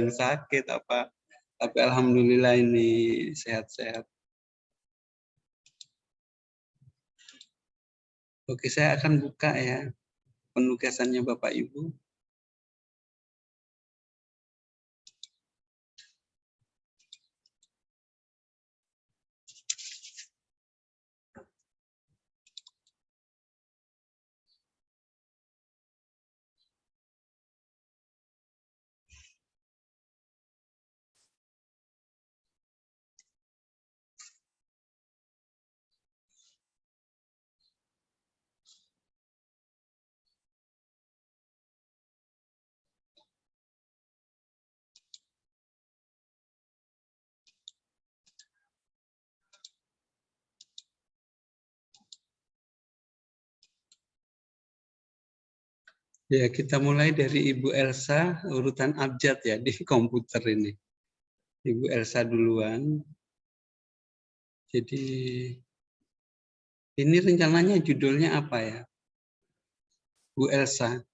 sakit apa, tapi alhamdulillah ini sehat-sehat. Oke, saya akan buka ya penugasannya Bapak Ibu. Ya, kita mulai dari Ibu Elsa, urutan abjad ya di komputer ini. Ibu Elsa duluan. Jadi, ini rencananya judulnya apa ya? Bu Elsa.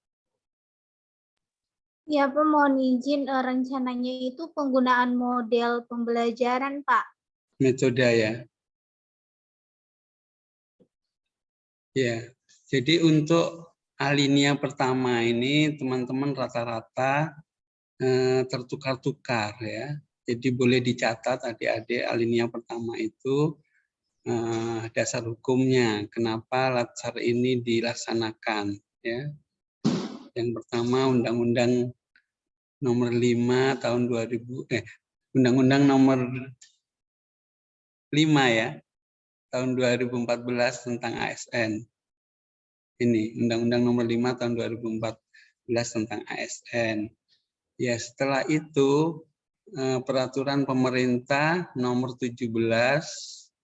Ya, Pak, mohon izin, rencananya itu penggunaan model pembelajaran, Pak. Metode ya. Ya, jadi untuk alinea pertama ini teman-teman rata-rata tertukar-tukar ya. Jadi boleh dicatat adik-adik alinea pertama itu dasar hukumnya. Kenapa latsar ini dilaksanakan ya. Yang pertama Undang-Undang Nomor 5 tahun 2000 Undang-Undang Nomor 5 ya tahun 2014 tentang ASN. Ini Undang-Undang Nomor 5 tahun 2014 tentang ASN. Ya, setelah itu peraturan pemerintah nomor 17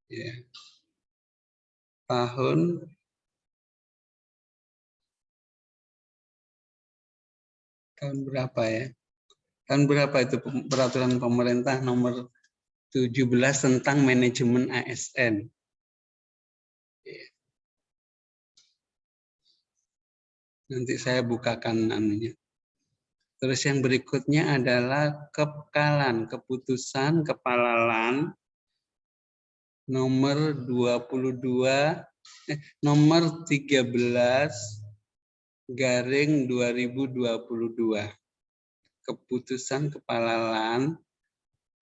ya, tahun berapa ya? Tahun berapa itu peraturan pemerintah nomor 17 tentang manajemen ASN. Ya. Nanti saya bukakan anunya. Terus yang berikutnya adalah keputusan Kepala LAN nomor 13/2022. Keputusan Kepala LAN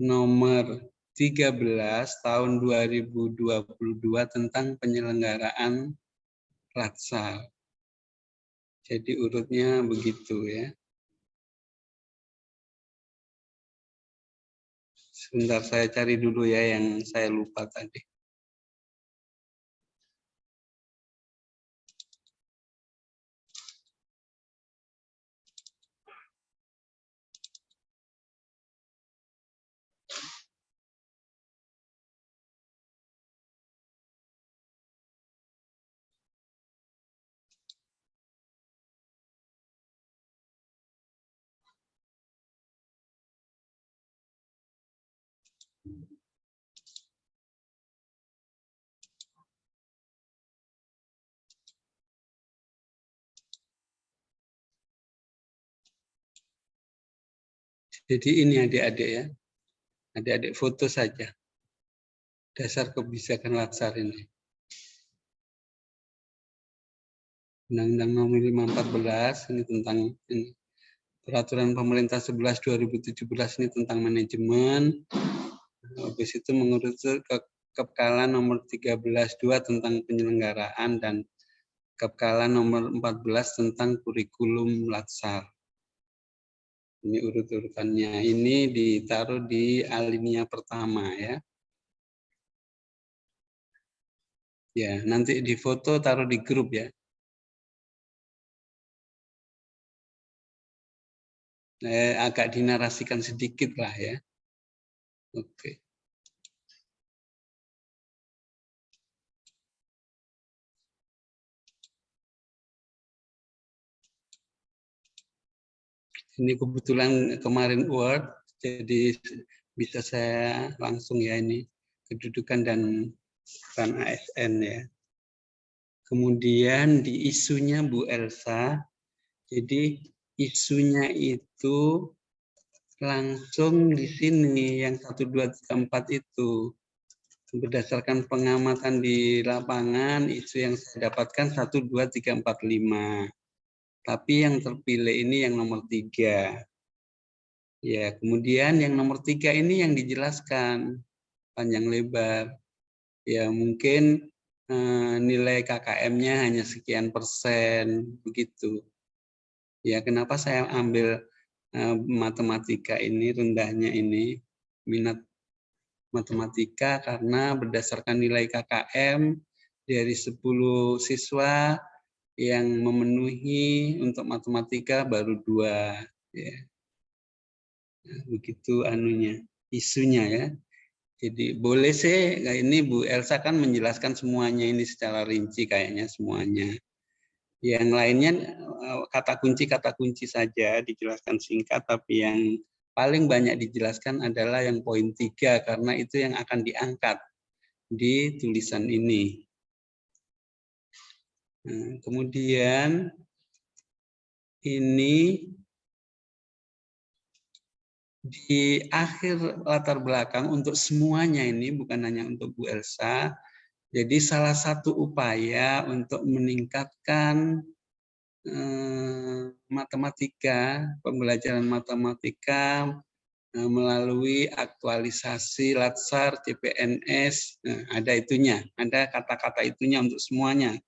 nomor 13 tahun 2022 tentang penyelenggaraan latsar. Jadi urutnya begitu ya. Sebentar saya cari dulu ya yang saya lupa tadi. Jadi ini adik-adik ya. Adik-adik foto saja. Dasar kebijakan latsar ini. Undang-Undang Nomor 5/14 ini tentang ini. Peraturan Pemerintah 11 2017 ini tentang manajemen. Habis itu mengurus Kepala Nomor 13/2 tentang penyelenggaraan dan Kepala Nomor 14 tentang kurikulum latsar. Ini urut-urutannya. Ini ditaruh di alinea pertama ya. Ya, nanti di foto taruh di grup ya. Agak dinarasikan sedikit lah ya. Oke. Ini kebetulan kemarin Word, jadi bisa saya langsung ya ini kedudukan dan peran ASN ya. Kemudian di isunya Bu Elsa, jadi isunya itu langsung di sini yang 1, 2, 3, 4 itu. Berdasarkan pengamatan di lapangan, isu yang saya dapatkan 1, 2, 3, 4, 5. Tapi yang terpilih ini yang nomor 3. Ya, kemudian yang nomor 3 ini yang dijelaskan panjang lebar. Ya, mungkin nilai KKM-nya hanya sekian persen, begitu. Ya, kenapa saya ambil matematika ini, rendahnya ini, minat matematika, karena berdasarkan nilai KKM dari 10 siswa yang memenuhi untuk matematika baru 2. Ya. Nah, begitu anunya, isunya ya. Jadi boleh sih, ini Bu Elsa kan menjelaskan semuanya ini secara rinci kayaknya semuanya. Yang lainnya kata kunci saja dijelaskan singkat, tapi yang paling banyak dijelaskan adalah yang poin 3, karena itu yang akan diangkat di tulisan ini. Nah, kemudian ini di akhir latar belakang untuk semuanya ini, bukan hanya untuk Bu Elsa. Jadi salah satu upaya untuk meningkatkan matematika, pembelajaran matematika melalui aktualisasi Latsar, CPNS, ada itunya, ada kata-kata itunya untuk semuanya.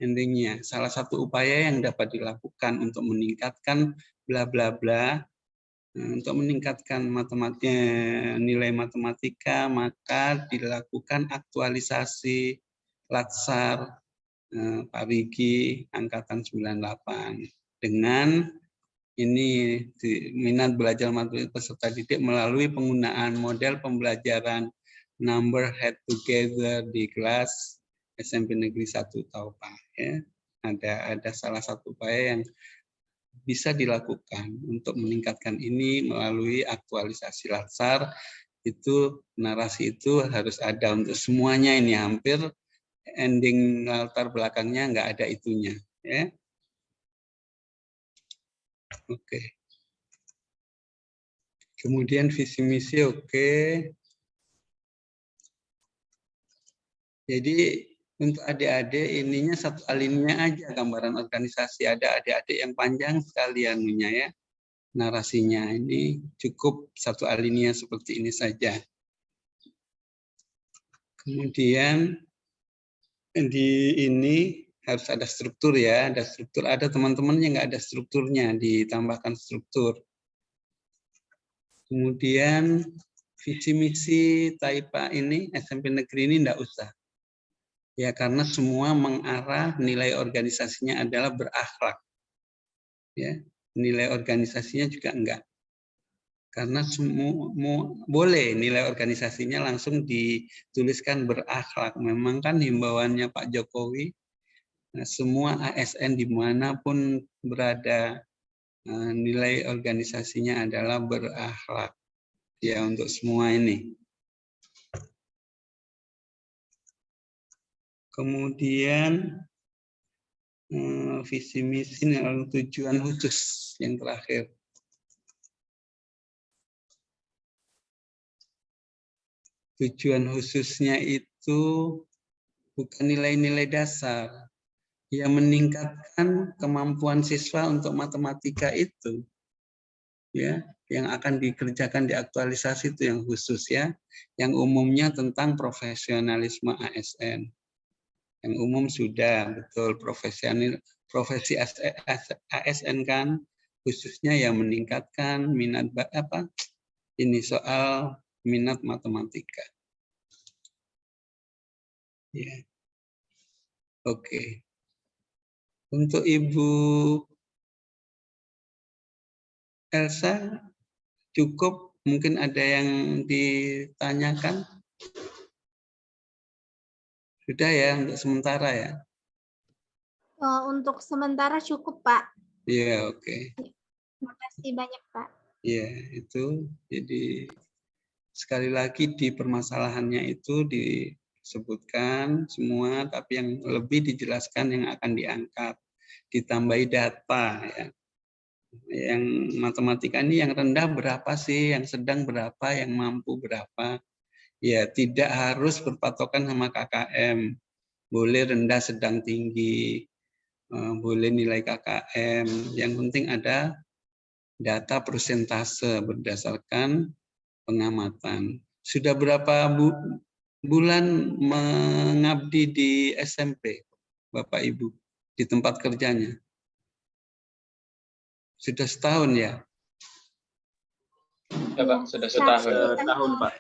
Endingnya, salah satu upaya yang dapat dilakukan untuk meningkatkan bla bla bla, untuk meningkatkan nilai matematika, maka dilakukan aktualisasi Latsar Pak Rigi angkatan 98 dengan ini minat belajar matematika peserta didik melalui penggunaan model pembelajaran number head together di kelas SMP Negeri 1 Taupang. Ya. Ada salah satu upaya yang bisa dilakukan untuk meningkatkan ini melalui aktualisasi Latsar. Itu narasi itu harus ada untuk semuanya ini, hampir ending latar belakangnya nggak ada itunya. Ya. Oke. Kemudian visi misi, oke. Jadi untuk adik-adik ininya satu alinea aja gambaran organisasi. Ada adik-adik yang panjang sekali anunya ya. Narasinya ini cukup satu alinea seperti ini saja. Kemudian di ini harus ada struktur ya, ada struktur. Ada teman-teman yang nggak ada strukturnya, ditambahkan struktur. Kemudian visi misi Taipa ini SMP Negeri ini enggak usah. Ya karena semua mengarah nilai organisasinya adalah berakhlak. Ya, nilai organisasinya juga enggak. Karena semua boleh nilai organisasinya langsung dituliskan berakhlak. Memang kan himbauannya Pak Jokowi, semua ASN dimanapun berada nilai organisasinya adalah berakhlak. Ya untuk semua ini. Kemudian visi misi lalu tujuan khusus yang terakhir. Tujuan khususnya itu bukan nilai-nilai dasar, yang meningkatkan kemampuan siswa untuk matematika itu, ya, yang akan dikerjakan di aktualisasi itu yang khusus ya, yang umumnya tentang profesionalisme ASN. Yang umum sudah betul profesi ASN kan khususnya yang meningkatkan minat ini soal minat matematika. Ya. Oke. Untuk Ibu Elsa cukup, mungkin ada yang ditanyakan? Sudah ya untuk sementara ya. Untuk sementara cukup, Pak. Iya, oke. Terima kasih banyak, Pak. Iya, itu jadi sekali lagi di permasalahannya itu disebutkan semua, tapi yang lebih dijelaskan yang akan diangkat, ditambahi data ya. Yang matematika ini yang rendah berapa sih, yang sedang berapa, yang mampu berapa. Ya, tidak harus berpatokan sama KKM. Boleh rendah, sedang, tinggi. Boleh nilai KKM. Yang penting ada data persentase berdasarkan pengamatan. Sudah berapa bulan mengabdi di SMP, Bapak Ibu, di tempat kerjanya? Sudah setahun ya? Ya, Pak, sudah setahun, Pak.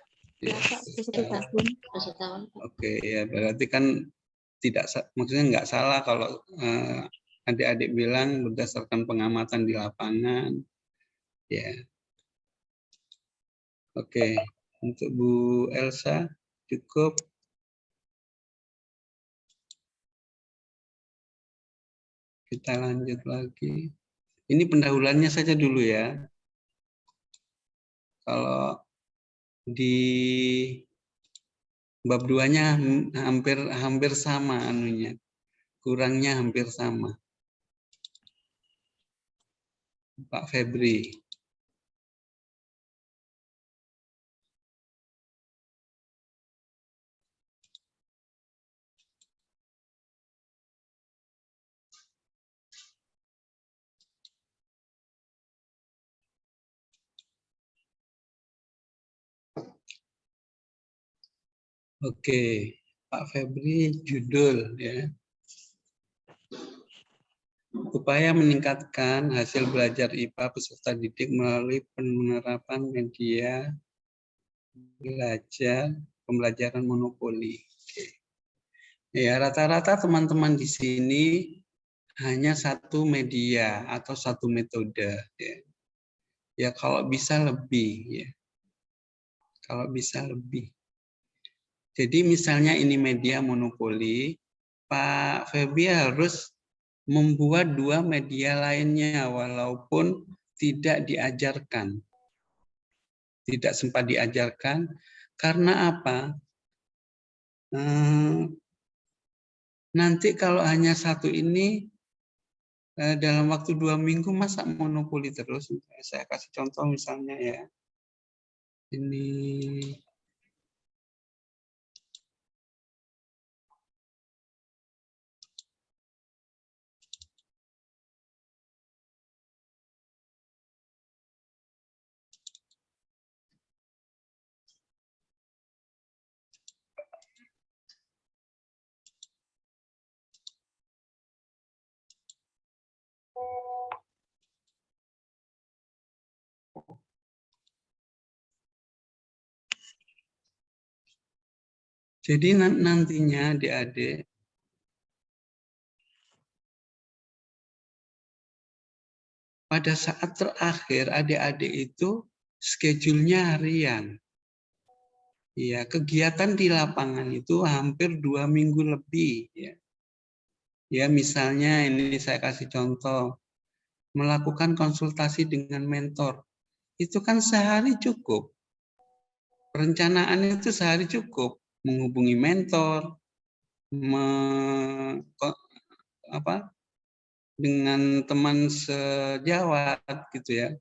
Ya, Setahun. Oke, ya berarti kan tidak, maksudnya nggak salah kalau adik-adik bilang berdasarkan pengamatan di lapangan. Ya, oke. Untuk Bu Elsa cukup. Kita lanjut lagi. Ini pendahuluannya saja dulu ya. Kalau di bab 2-nya hampir sama anunya. Kurangnya hampir sama. Pak Febri. Oke, Pak Febri, judul ya. Upaya meningkatkan hasil belajar IPA peserta didik melalui penerapan media pembelajaran monopoli. Oke. Ya, rata-rata teman-teman di sini hanya satu media atau satu metode. Ya, kalau bisa lebih. Ya. Kalau bisa lebih. Jadi misalnya ini media monopoli, Pak Febri harus membuat 2 media lainnya walaupun tidak diajarkan. Tidak sempat diajarkan, karena apa? Nanti kalau hanya satu ini, dalam waktu 2 minggu masa monopoli terus. Saya kasih contoh misalnya ya. Ini jadi nantinya adik-adik pada saat terakhir adik-adik itu schedule-nya harian. Ya, kegiatan di lapangan itu hampir 2 minggu lebih. Ya. Ya, misalnya ini saya kasih contoh, melakukan konsultasi dengan mentor. Itu kan sehari cukup. Perencanaan itu sehari cukup. Menghubungi mentor, dengan teman sejawat gitu ya.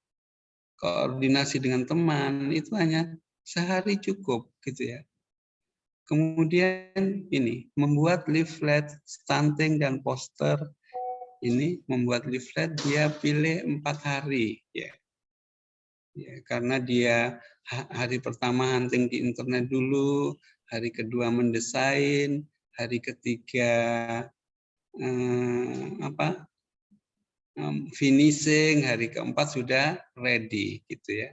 Koordinasi dengan teman itu hanya sehari cukup gitu ya. Kemudian ini membuat leaflet, stunting dan poster. Ini membuat leaflet dia pilih 4 hari ya. Ya, karena dia hari pertama hunting di internet dulu, hari kedua mendesain, hari ketiga finishing, hari keempat sudah ready gitu ya.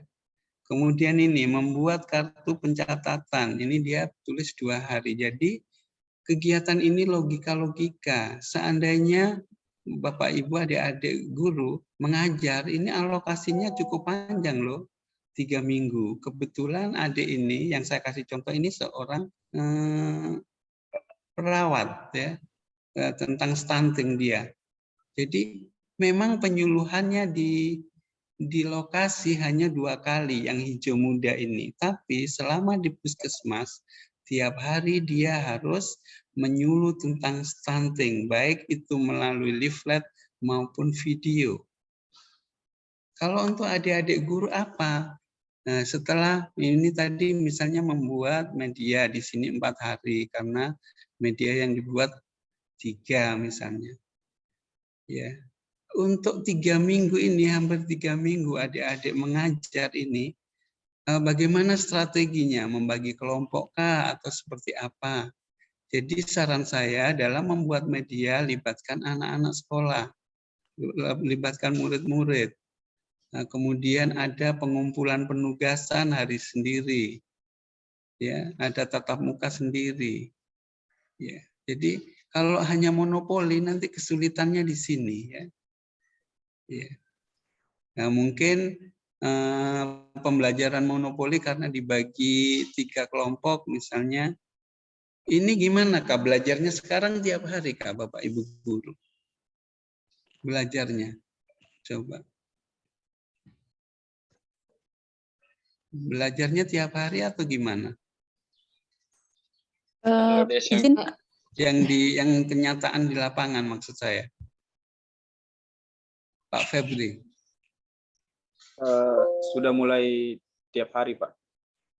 Kemudian ini membuat kartu pencatatan, ini dia tulis 2 hari. Jadi kegiatan ini logika-logika. Seandainya Bapak Ibu adik-adik guru mengajar, ini alokasinya cukup panjang loh, 3 minggu. Kebetulan adik ini yang saya kasih contoh ini seorang perawat ya, tentang stunting dia. Jadi memang penyuluhannya di lokasi hanya 2 kali yang hijau muda ini. Tapi selama di puskesmas, tiap hari dia harus menyuluh tentang stunting, baik itu melalui leaflet maupun video. Kalau untuk adik-adik guru apa? Nah, setelah ini tadi misalnya membuat media di sini 4 hari karena media yang dibuat 3 misalnya. Ya, untuk 3 minggu ini, hampir 3 minggu adik-adik mengajar ini, bagaimana strateginya? Membagi kelompok kah atau seperti apa? Jadi saran saya dalam membuat media, libatkan anak-anak sekolah, libatkan murid-murid. Nah, kemudian ada pengumpulan penugasan hari sendiri, ya, ada tatap muka sendiri. Ya, jadi kalau hanya monopoli nanti kesulitannya di sini, ya. Ya. Nah, mungkin pembelajaran monopoli karena dibagi 3 kelompok misalnya. Ini gimana Kak belajarnya sekarang tiap hari Kak Bapak Ibu guru? Belajarnya. Coba. Belajarnya tiap hari atau gimana? izin Yang kenyataan di lapangan maksud saya. Pak Febri. Sudah mulai tiap hari, Pak.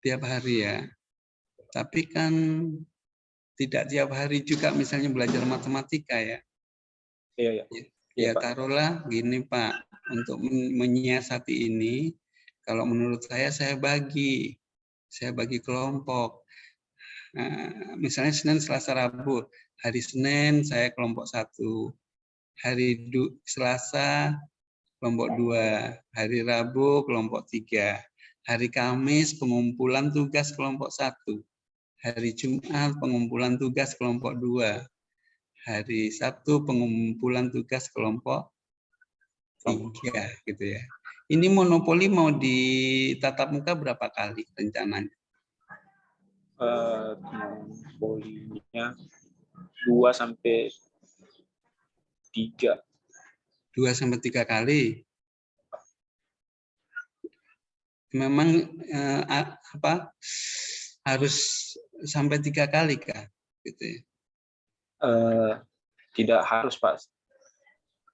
Tiap hari ya. Tapi kan tidak tiap hari juga misalnya belajar matematika ya. Iya, iya. Ya taruhlah gini Pak, untuk menyiasati ini, kalau menurut saya bagi kelompok. Misalnya Senin, Selasa, Rabu. Hari Senin saya kelompok 1, hari Selasa kelompok 2, hari Rabu kelompok 3, hari Kamis pengumpulan tugas kelompok 1, hari Jumat pengumpulan tugas kelompok 2, hari Sabtu pengumpulan tugas kelompok 3 gitu ya. Ini monopoli mau ditatap muka berapa kali rencananya? Monopolinya 2 sampai 3. 2 sampai 3 kali. Memang harus sampai 3 kali Kak? Gitu ya. Tidak harus, Pak.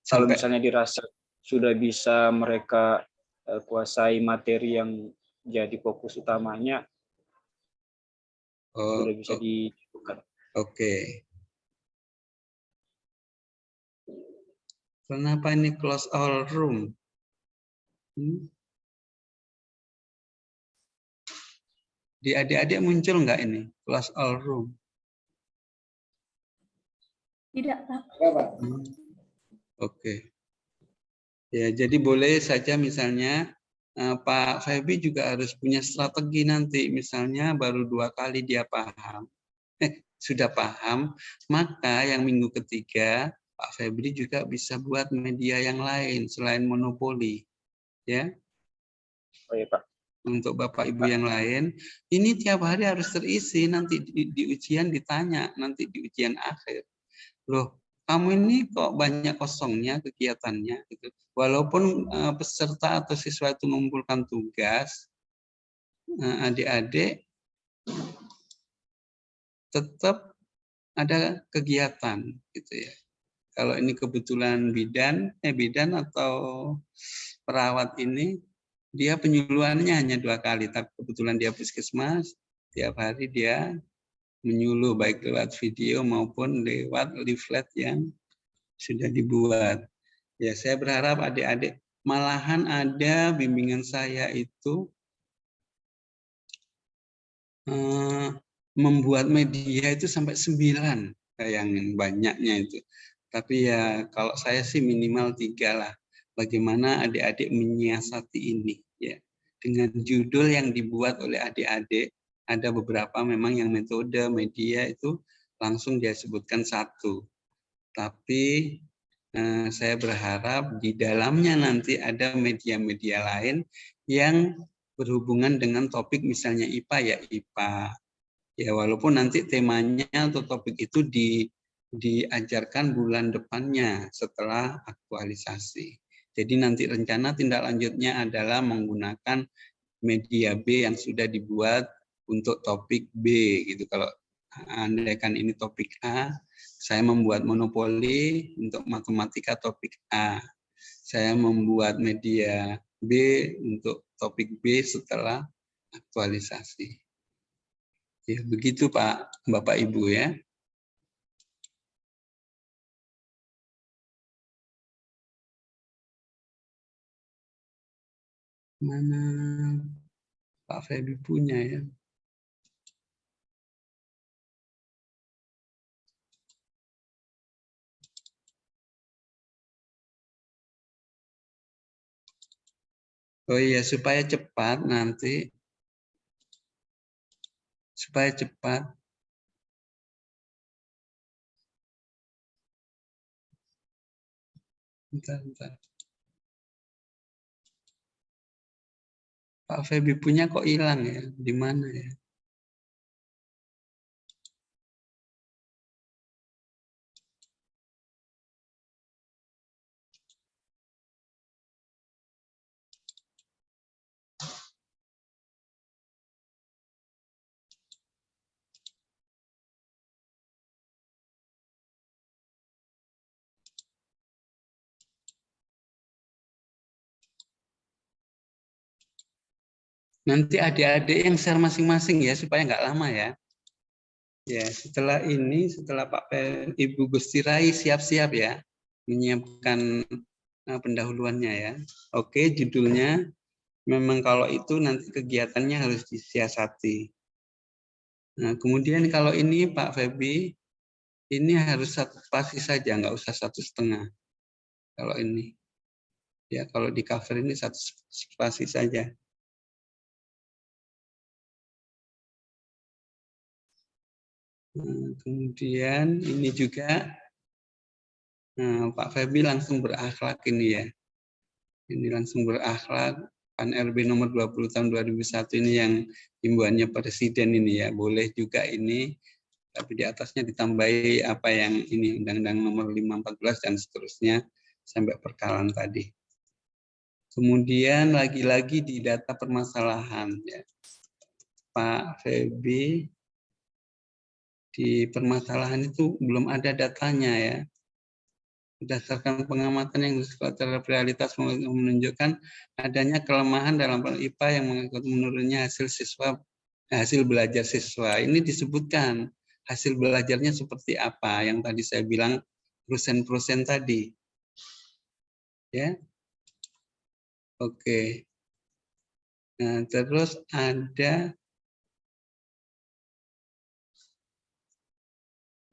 Kalau misalnya dirasa sudah bisa mereka kuasai materi yang jadi fokus utamanya, sudah bisa dilakukan. Oke. Kenapa ini close all room? Di adik-adik muncul nggak ini close all room? Tidak, Pak. Oke. Ya, jadi boleh saja misalnya Pak Febi juga harus punya strategi nanti. Misalnya baru 2 kali dia paham, sudah paham, maka yang minggu ketiga Pak Febri juga bisa buat media yang lain selain monopoli, ya. Oh iya Pak. Untuk Bapak Ibu yang lain, ini tiap hari harus terisi. Nanti di ujian ditanya, nanti di ujian akhir. Loh, kamu ini kok banyak kosongnya kegiatannya? Gitu. Walaupun peserta atau siswa itu mengumpulkan tugas, adik-adik tetap ada kegiatan, gitu ya. Kalau ini kebetulan bidan atau perawat ini, dia penyuluhannya hanya 2 kali, tapi kebetulan dia puskesmas, tiap hari dia menyuluh baik lewat video maupun lewat leaflet yang sudah dibuat. Ya, saya berharap adik-adik, malahan ada bimbingan saya itu membuat media itu sampai 9, yang banyaknya itu. Tapi ya kalau saya sih minimal 3 lah. Bagaimana adik-adik menyiasati ini, ya. Dengan judul yang dibuat oleh adik-adik, ada beberapa memang yang metode media itu langsung dia sebutkan 1. Tapi saya berharap di dalamnya nanti ada media-media lain yang berhubungan dengan topik misalnya IPA ya IPA. Ya walaupun nanti temanya atau topik itu diajarkan bulan depannya setelah aktualisasi. Jadi nanti rencana tindak lanjutnya adalah menggunakan media B yang sudah dibuat untuk topik B gitu. Kalau andaikan ini topik A, saya membuat monopoli untuk matematika topik A. Saya membuat media B untuk topik B setelah aktualisasi. Ya, begitu Pak, Bapak Ibu ya. Mana Pak Feby punya ya? Oh iya, supaya cepat nanti. Supaya cepat. Bentar. Pak Feby punya kok hilang ya? Di mana ya? Nanti adik-adik yang share masing-masing ya, supaya nggak lama ya. Ya, setelah ini, setelah Ibu Gusti Rai siap-siap ya, menyiapkan pendahuluannya ya. Oke, judulnya memang kalau itu nanti kegiatannya harus disiasati. Nah, kemudian kalau ini Pak Feby, ini harus satu spasi saja, nggak usah 1,5. Kalau ini, ya kalau di cover ini 1 spasi saja. Nah, kemudian ini juga Pak Feby langsung berakhlak ini ya. Ini langsung berakhlak. Pan RB nomor 20 tahun 2001 ini yang himbauannya presiden ini ya. Boleh juga ini, tapi di atasnya ditambahi apa yang ini Undang-Undang nomor 514 dan seterusnya sampai perkalaan tadi. Kemudian lagi-lagi di data permasalahan ya. Pak Feby di permasalahan itu belum ada datanya ya. Berdasarkan pengamatan yang bersifat terhadap realitas menunjukkan adanya kelemahan dalam IPA yang mengikut menurunnya hasil belajar siswa. Ini disebutkan hasil belajarnya seperti apa yang tadi saya bilang persen tadi. Ya. Oke. Nah, terus ada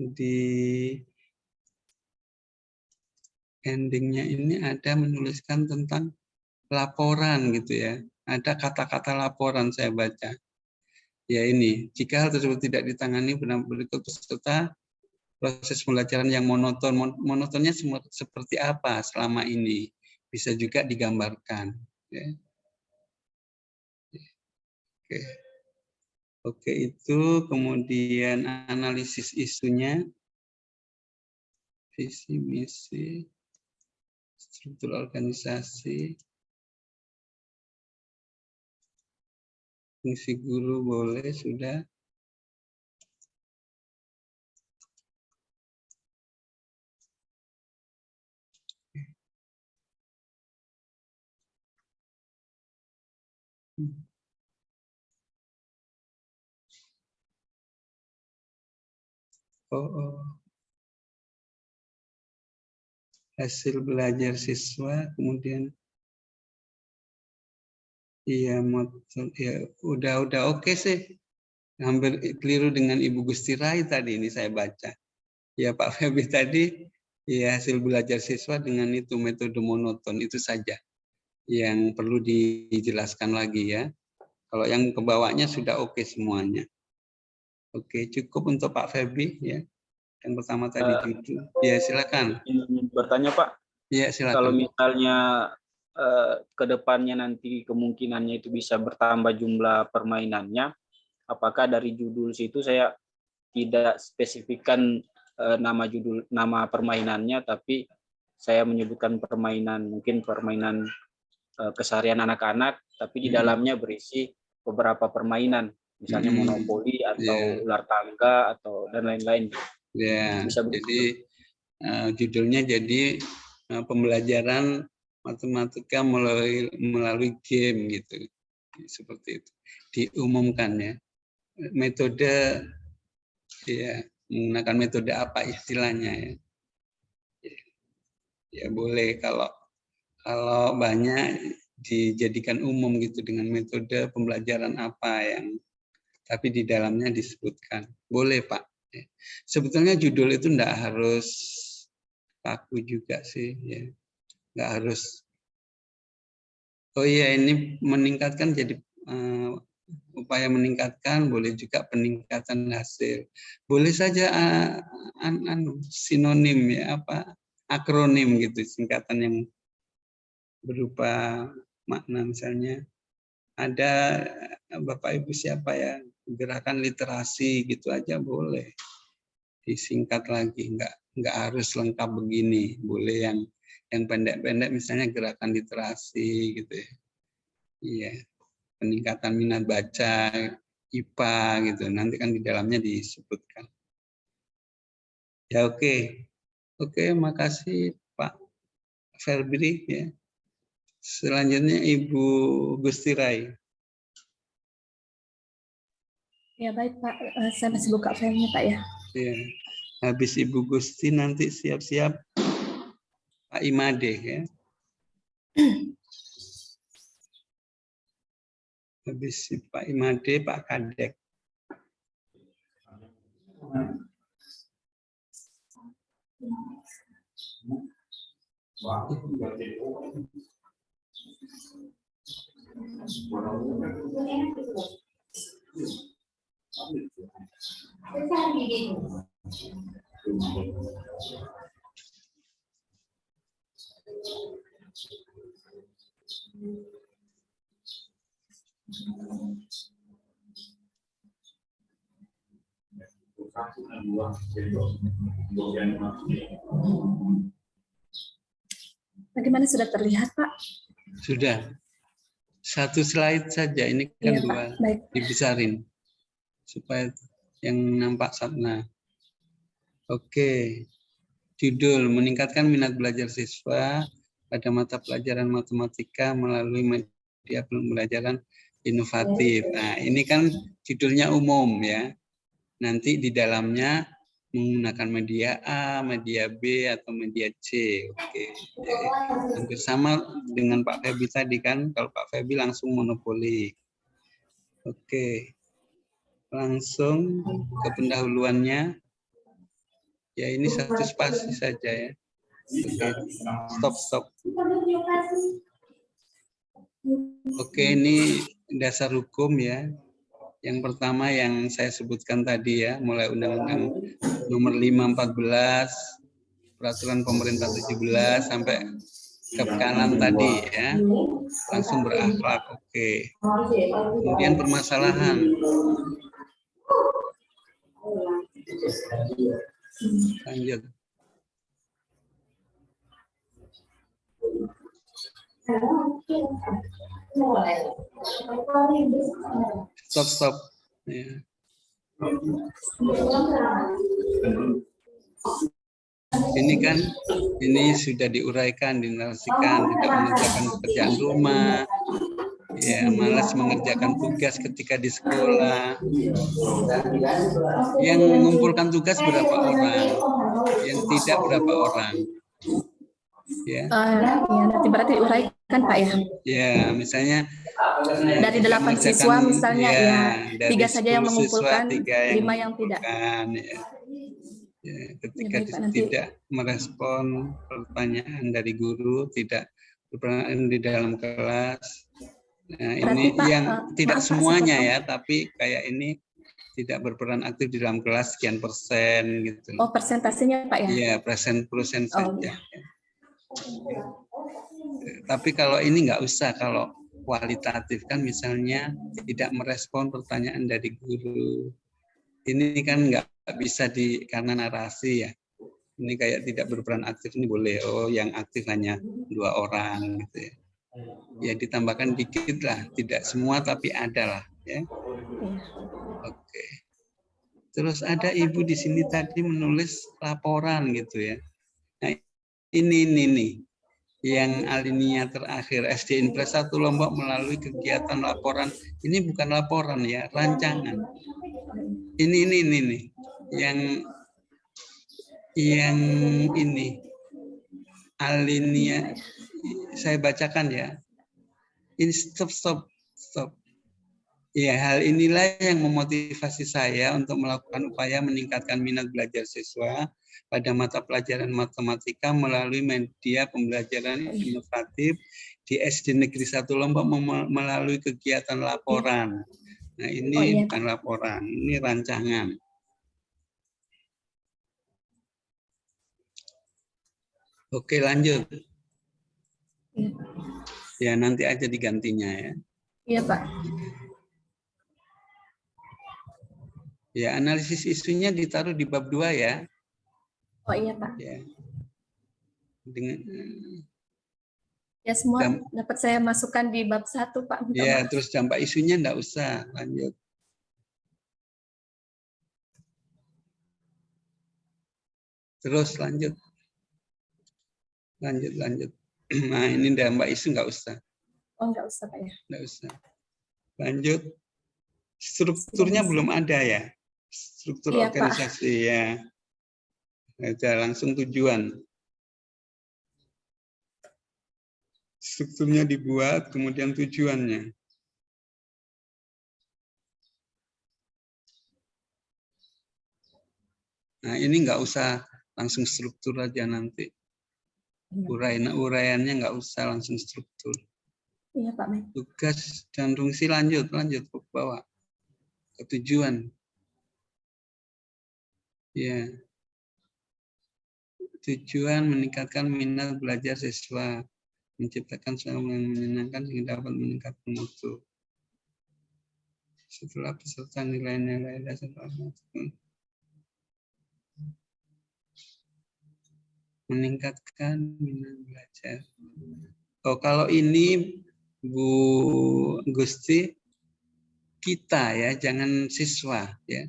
di endingnya ini ada menuliskan tentang laporan gitu ya. Ada kata-kata laporan saya baca. Ya ini, jika hal tersebut tidak ditangani benar berikut peserta proses pembelajaran yang monoton. Monotonnya seperti apa selama ini? Bisa juga digambarkan. Ya. Oke. Oke, itu kemudian analisis isunya, visi misi, struktur organisasi, fungsi guru boleh sudah. Hasil belajar siswa, kemudian iya ya udah oke sih. Hampir keliru dengan Ibu Gusti Rai tadi ini saya baca. Ya Pak Feby tadi ya hasil belajar siswa dengan itu metode monoton itu saja yang perlu dijelaskan lagi ya. Kalau yang kebawahnya sudah oke semuanya. Oke, cukup untuk Pak Feby ya. Yang pertama tadi judul. Ya silakan. Ingin bertanya Pak. Ya silakan. Kalau misalnya ke depannya nanti kemungkinannya itu bisa bertambah jumlah permainannya, apakah dari judul situ saya tidak spesifikkan nama permainannya, tapi saya menyebutkan permainan, mungkin permainan keseharian anak-anak, tapi di dalamnya berisi beberapa permainan, misalnya monopoli atau ular tangga atau dan lain-lain. Ya, jadi judulnya jadi pembelajaran matematika melalui game gitu, seperti itu diumumkan ya. Metode ya, menggunakan metode apa istilahnya ya? Ya boleh kalau banyak dijadikan umum gitu dengan metode pembelajaran apa yang tapi di dalamnya disebutkan. Boleh Pak. Sebetulnya judul itu enggak harus kaku juga sih ya. Enggak harus. Oh iya, ini meningkatkan jadi upaya meningkatkan, boleh juga peningkatan hasil. Boleh saja sinonim ya, apa akronim gitu, singkatan yang berupa makna, misalnya ada Bapak Ibu siapa ya, gerakan literasi gitu aja boleh disingkat lagi, enggak harus lengkap begini, boleh yang pendek-pendek misalnya gerakan literasi gitu ya. Iya, peningkatan minat baca IPA gitu, nanti kan di dalamnya disebutkan. Ya oke. Oke, makasih Pak Ferbri ya. Selanjutnya Ibu Gustirai. Ya baik Pak, saya masih buka filenya Pak ya. Ya. Habis Ibu Gusti nanti siap-siap Pak Imade ya. Habis Pak Imade, Pak Kadek. Bagaimana, sudah terlihat Pak? Sudah. Satu slide saja, ini kan Iya, dua. Pak. Baik. Dibesarin supaya yang nampak Sapna. Oke. Judul, meningkatkan minat belajar siswa pada mata pelajaran matematika melalui media pembelajaran inovatif. Nah, ini kan judulnya umum ya. Nanti di dalamnya menggunakan media A, media B, atau media C. Oke. Hampir sama dengan Pak Febi tadi kan, kalau Pak Febi langsung monopoli. Oke. Langsung ke pendahuluannya. Ya ini satu spasi saja ya. Oke. Stop. Oke, ini dasar hukum ya. Yang pertama yang saya sebutkan tadi ya, mulai Undang-Undang Nomor 5/14, Peraturan Pemerintah 17 sampai ke kanan tadi ya. Langsung berakhlak. Oke. Kemudian permasalahan. Lanjut. Stop. Ya. Ini sudah diuraikan, dinarasikan, tidak mengerjakan pekerjaan rumah, ya malas mengerjakan tugas ketika di sekolah. Yang mengumpulkan tugas berapa orang? Yang tidak berapa orang? Ya. Nanti berarti diuraikan Pak ya. Ya, misalnya dari 8 siswa misalnya ya 3 saja yang mengumpulkan, 5 yang tidak. Ya, ketika tidak merespon pertanyaan dari guru, tidak berperan di dalam kelas. Nah, ini Pak, yang tidak semuanya ya, tapi kayak ini tidak berperan aktif di dalam kelas sekian persen gitu. Oh, persentasenya Pak ya? Iya, persen saja. Tapi kalau ini nggak usah, kalau kualitatif kan misalnya tidak merespon pertanyaan dari guru. Ini kan nggak bisa karena narasi ya. Ini kayak tidak berperan aktif ini boleh. Oh, yang aktif hanya 2 orang gitu ya. Ya ditambahkan dikit lah, tidak semua tapi ada lah ya. Oke. Terus ada ibu di sini tadi menulis laporan gitu ya. Nah, ini. yang alinea terakhir SD Impres 1 Lombok melalui kegiatan laporan. Ini bukan laporan ya, rancangan. Ini yang ini alinea. Saya bacakan ya. Ini stop. Ya, hal inilah yang memotivasi saya untuk melakukan upaya meningkatkan minat belajar siswa pada mata pelajaran matematika melalui media pembelajaran inovatif di SD Negeri 1 Lombok melalui kegiatan laporan. Nah, ini bukan laporan, ini rancangan. Oke, lanjut. Ya, nanti aja digantinya ya. Iya, Pak. Ya, analisis isunya ditaruh di bab 2 ya. Oh iya, Pak. Ya. Dengan ya semua dapat saya masukkan di bab 1, Pak. Ya, terus dampak isunya enggak usah, lanjut. Terus lanjut. Lanjut. Nah, ini dampak isu enggak usah. Oh, enggak usah, Pak ya. Enggak usah. Lanjut. Strukturnya belum ada ya. Struktur iya, organisasi Pak. Ya. Ada langsung tujuan. Strukturnya dibuat, kemudian tujuannya. Nah, ini enggak usah langsung struktur aja nanti. Uraiannya enggak usah langsung struktur. Iya, Pak. Tugas dan fungsi lanjut ke bawah. Ke tujuan. Ya. Tujuan meningkatkan minat belajar siswa, menciptakan suasana yang menyenangkan sehingga dapat meningkatkan mutu. Setelah peserta nilai-nilai dasar meningkatkan minat belajar. Oh, kalau ini Bu Gusti, kita ya, jangan siswa ya.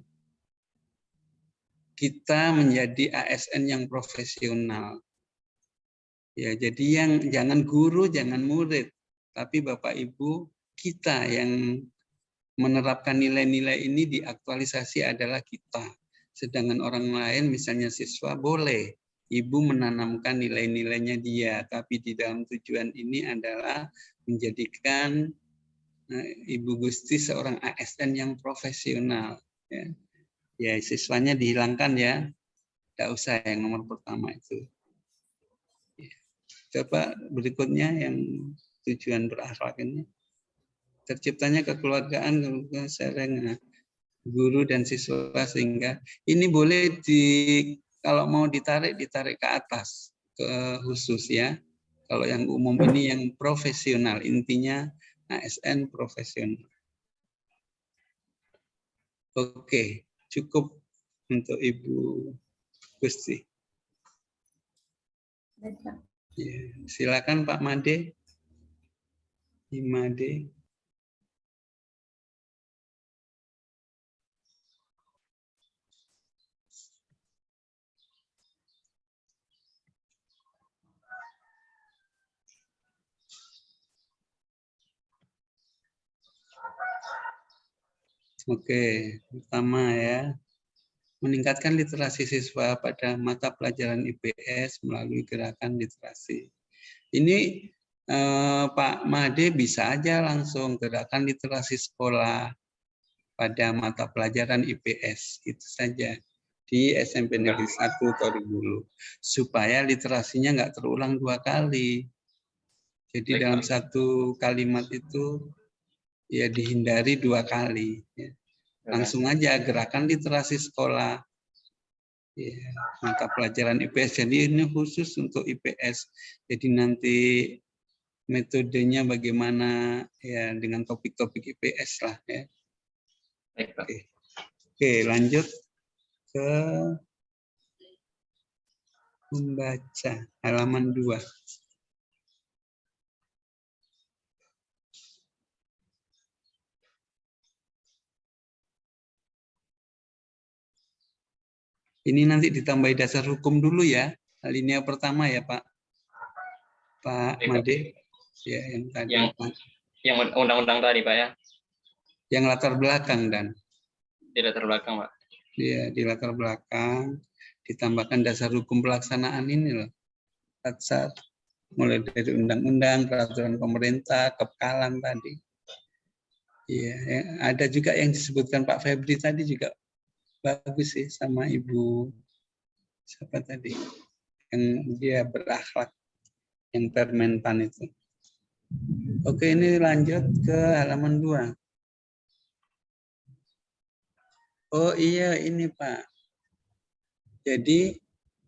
Kita menjadi ASN yang profesional. Ya, jadi yang jangan guru, jangan murid, tapi Bapak Ibu, kita yang menerapkan nilai-nilai ini diaktualisasi adalah kita. Sedangkan orang lain, misalnya siswa, boleh ibu menanamkan nilai-nilainya dia, tapi di dalam tujuan ini adalah menjadikan Ibu Gusti seorang ASN yang profesional. Ya, ya siswanya dihilangkan ya, tidak usah yang nomor pertama itu. Ya. Coba berikutnya yang tujuan berakhlak ini. Terciptanya kekeluargaan, sharing guru dan siswa sehingga ini boleh kalau mau ditarik ke atas ke khusus ya. Kalau yang umum ini yang profesional, intinya ASN profesional. Oke, cukup untuk Ibu Gusti. Ya, silakan Pak Made. Made. Oke, pertama ya, meningkatkan literasi siswa pada mata pelajaran IPS melalui gerakan literasi. Ini Pak Made bisa aja langsung gerakan literasi sekolah pada mata pelajaran IPS, itu saja di SMP Negeri 1 Torimulu, supaya literasinya nggak terulang 2 kali. Jadi dalam satu kalimat itu ya dihindari 2 kali. Ya. Langsung aja gerakan literasi sekolah. Ya, mata pelajaran IPS. Jadi ini khusus untuk IPS. Jadi nanti metodenya bagaimana ya dengan topik-topik IPS lah ya. Oke, lanjut ke membaca halaman 2. Ini nanti ditambahi dasar hukum dulu ya, alinea pertama ya Pak. Pak Baik, Pak. Made, ya yang tadi. Yang undang-undang tadi, Pak ya? Yang latar belakang dan. Di latar belakang, Pak. Iya, di latar belakang ditambahkan dasar hukum pelaksanaan ini loh. Sat-sat, mulai dari undang-undang, peraturan pemerintah, kepekalan tadi. Iya, ada juga yang disebutkan Pak Febri tadi juga bagus sih sama Ibu siapa tadi yang dia berakhlak, yang Permenpan itu. Oke, ini lanjut ke halaman 2. Oh iya, ini Pak. Jadi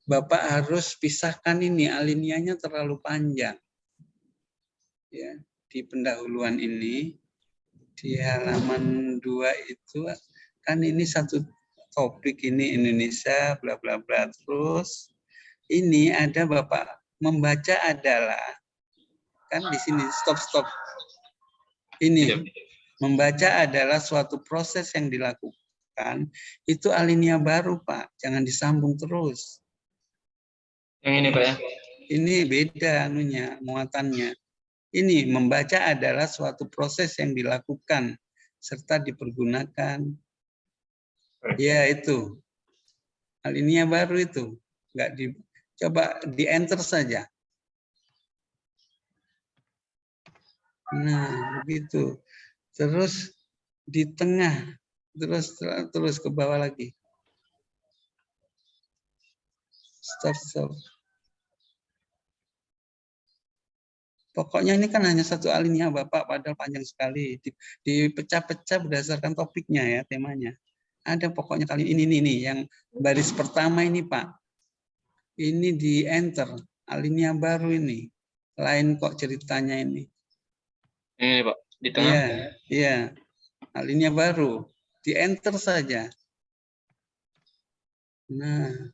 Bapak harus pisahkan ini, alinianya terlalu panjang. Ya, di pendahuluan ini, di halaman 2 itu kan ini satu topik ini Indonesia, bla bla bla. Terus ini ada Bapak membaca adalah, kan di sini stop. Ini membaca adalah suatu proses yang dilakukan. Itu alinea baru Pak, jangan disambung terus. Yang ini, Pak ya? Ini beda anunya, muatannya. Ini membaca adalah suatu proses yang dilakukan serta dipergunakan. Ya itu, alinea baru itu, coba di enter saja. Nah begitu. Terus di tengah. Terus ke bawah lagi. Stop. Pokoknya ini kan hanya satu alinea Bapak, padahal panjang sekali. Dipecah-pecah berdasarkan topiknya ya, temanya. Ada pokoknya kali ini yang baris pertama ini Pak. Ini di enter, alinea baru ini. Lain kok ceritanya ini. Ini Pak, di tengah. Iya. Alinea baru. Di enter saja. Nah.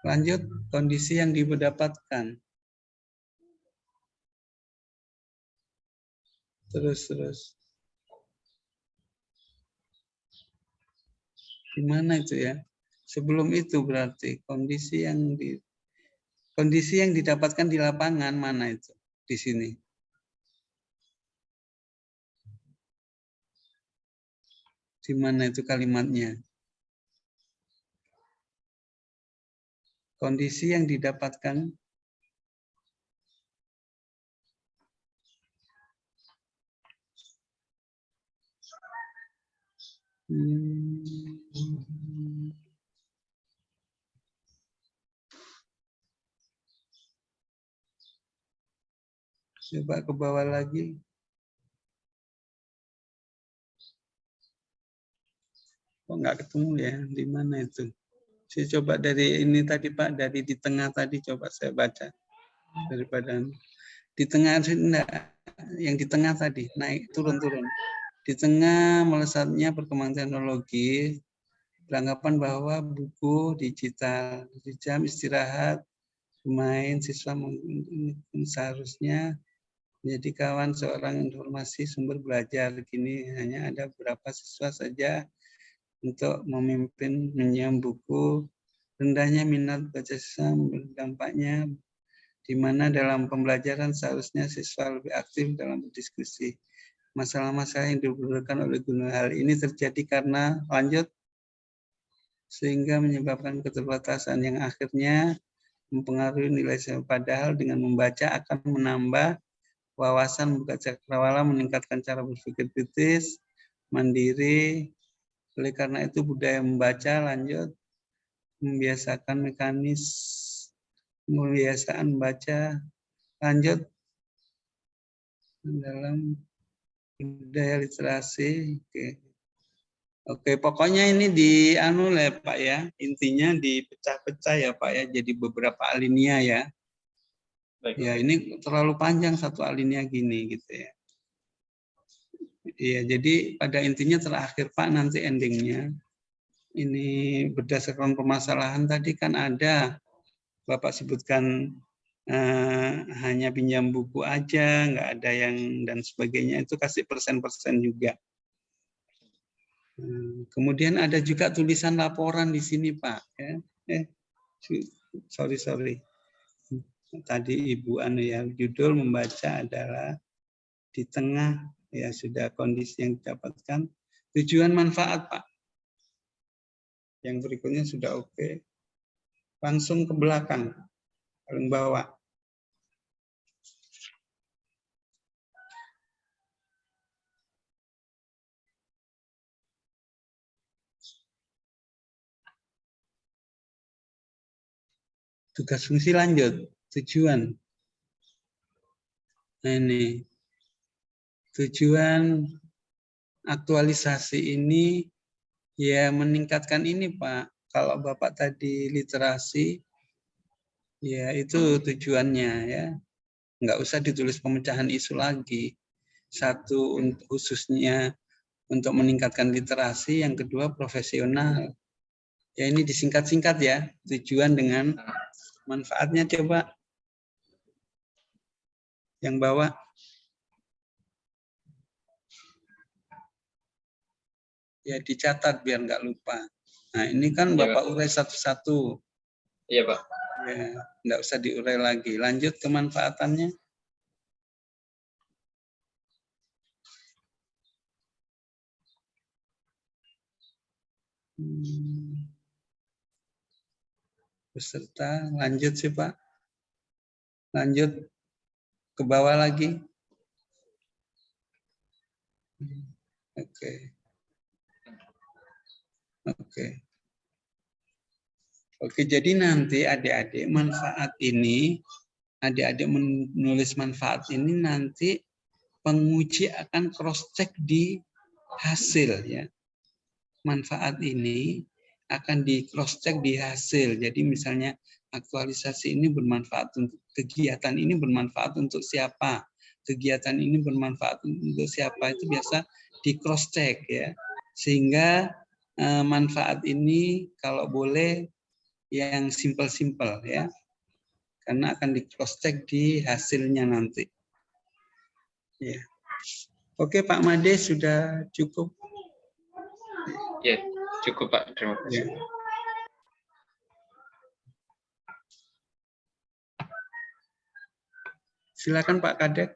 Lanjut, kondisi yang didapatkan. Terus. Gimana itu ya? Sebelum itu berarti kondisi yang didapatkan di lapangan mana itu? Di sini. Di mana itu kalimatnya? Kondisi yang didapatkan coba ke bawah lagi. Kok nggak ketemu ya? Di mana itu? Saya coba dari ini tadi Pak, dari di tengah tadi coba saya baca. Daripada di tengah enggak, yang di tengah tadi naik turun. Di tengah melesatnya perkembangan teknologi, beranggapan bahwa buku digital di jam istirahat bermain siswa seharusnya menjadi kawan seorang informasi sumber belajar. Kini hanya ada beberapa siswa saja untuk memimpin menyiam buku. Rendahnya minat baca siswa berdampaknya di mana dalam pembelajaran seharusnya siswa lebih aktif dalam berdiskusi. Masalah-masalah yang diperlukan oleh guru. Hal ini terjadi karena lanjut sehingga menyebabkan keterbatasan yang akhirnya mempengaruhi nilai siswa. Padahal dengan membaca akan menambah wawasan, membuka cakrawala, meningkatkan cara berpikir kritis, mandiri. Oleh karena itu budaya membaca lanjut membiasakan membiasaan membaca lanjut dalam budaya literasi. Oke, pokoknya ini Pak ya, intinya dipecah-pecah ya Pak ya, jadi beberapa alinea ya. Baik. Ya ini terlalu panjang satu alinea gini gitu ya. Iya, jadi pada intinya terakhir Pak nanti endingnya ini berdasarkan permasalahan tadi kan ada Bapak sebutkan hanya pinjam buku aja, nggak ada yang dan sebagainya, itu kasih persen-persen juga. Kemudian ada juga tulisan laporan di sini Pak. Ya. sorry. Tadi Ibu Anu ya, judul membaca adalah di tengah ya sudah kondisi yang didapatkan. Tujuan manfaat Pak. Yang berikutnya sudah oke. Langsung ke belakang, paling bawah. Tugas fungsi lanjut, tujuan. Nah, ini tujuan aktualisasi ini ya meningkatkan ini Pak. Kalau Bapak tadi literasi, ya itu tujuannya ya. Nggak usah ditulis pemecahan isu lagi. Satu untuk khususnya untuk meningkatkan literasi, yang kedua profesional. Ya ini disingkat-singkat ya, tujuan dengan manfaatnya coba. Yang bawah. Ya dicatat biar nggak lupa. Nah ini kan Ya, Bapak urai satu-satu. Iya Pak. Ya, nggak usah diurai lagi. Lanjut kemanfaatannya. Peserta, lanjut sih Pak. Lanjut ke bawah lagi. Oke. Oke, jadi nanti adik-adik manfaat ini, adik-adik menulis manfaat ini nanti penguji akan cross check di hasil ya. Manfaat ini akan di cross check di hasil. Jadi misalnya aktualisasi ini bermanfaat untuk kegiatan ini bermanfaat untuk siapa? Kegiatan ini bermanfaat untuk siapa? Itu biasa di cross check ya. Sehingga manfaat ini kalau boleh yang simple-simple ya. Karena akan di cross check di hasilnya nanti. Ya. Oke Pak Made sudah cukup. Ya, cukup Pak. Terima kasih. Ya. Silakan Pak Kadek.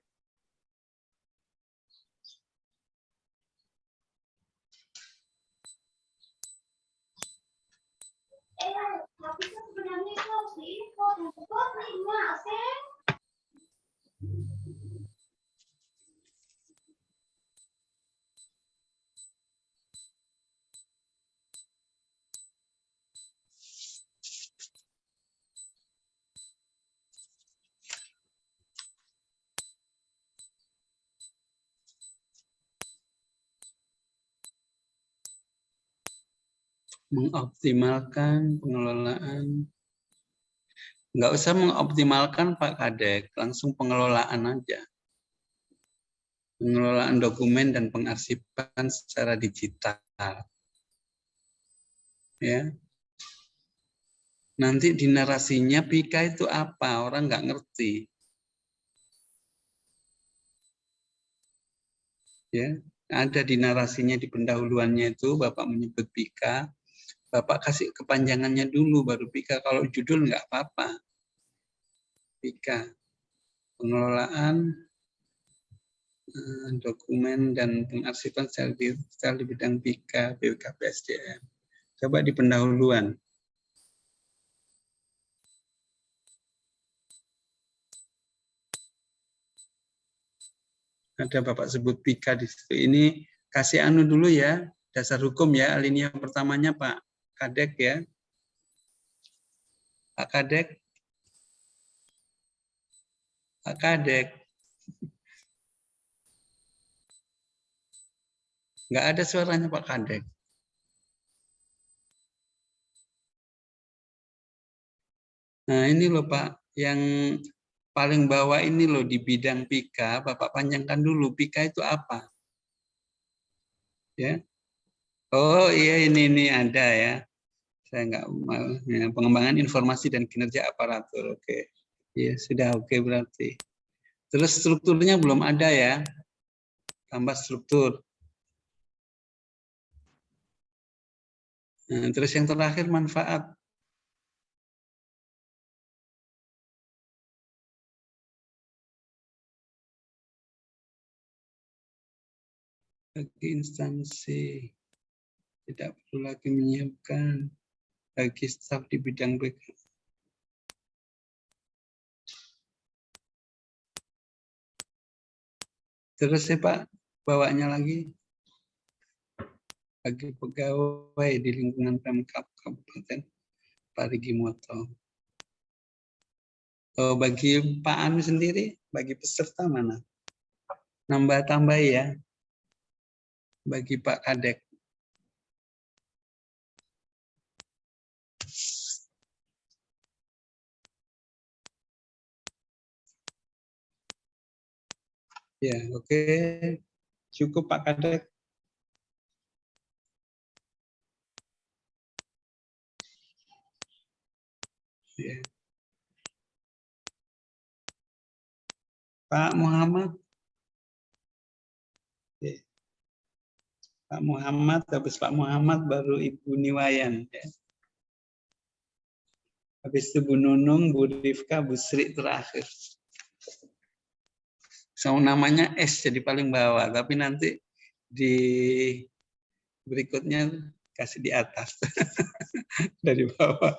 Mengoptimalkan pengelolaan. Nggak usah mengoptimalkan Pak Kadek, langsung pengelolaan aja. Pengelolaan dokumen dan pengarsipan secara digital. Ya. Nanti di narasinya PIKA itu apa? Orang nggak ngerti. Ya, ada di narasinya di pendahuluannya itu Bapak menyebut PIKA. Bapak kasih kepanjangannya dulu baru PIKA. Kalau judul nggak apa-apa. PIKA, pengelolaan dokumen dan pengarsipan secara di bidang PIKA, BPKP SDM. Coba di pendahuluan. Ada Bapak sebut PIKA di situ. Ini kasih anu dulu ya, dasar hukum ya, alinea pertamanya Pak Kadek ya. Pak Kadek. Pak Kadek. Nggak ada suaranya Pak Kadek. Nah ini loh Pak, yang paling bawah ini loh di bidang PIKA, Bapak panjangkan dulu, PIKA itu apa? Ya. Oh iya ini ada ya. Saya nggak ya, pengembangan informasi dan kinerja aparatur. Oke. Iya sudah oke berarti. Terus strukturnya belum ada ya. Tambah struktur. Nah, terus yang terakhir manfaat. bagi instansi. Tidak perlu lagi menyiapkan bagi staf di bidang BK. Terus ya Pak, bawanya lagi bagi pegawai di lingkungan Pemkab Kabupaten Parigi Motong. Oh, bagi Pak Anu sendiri, bagi peserta mana? Nambah-tambah ya. Bagi Pak Kadek. Ya, oke. Cukup Pak Kadek. Ya. Pak Muhammad. Ya. Pak Muhammad, habis Pak Muhammad baru Ibu Niwayan. Ya. Habis itu Bu Nunung, Bu Rifka, Bu Sri terakhir. So, namanya S jadi paling bawah, tapi nanti di berikutnya kasih di atas dari bawah.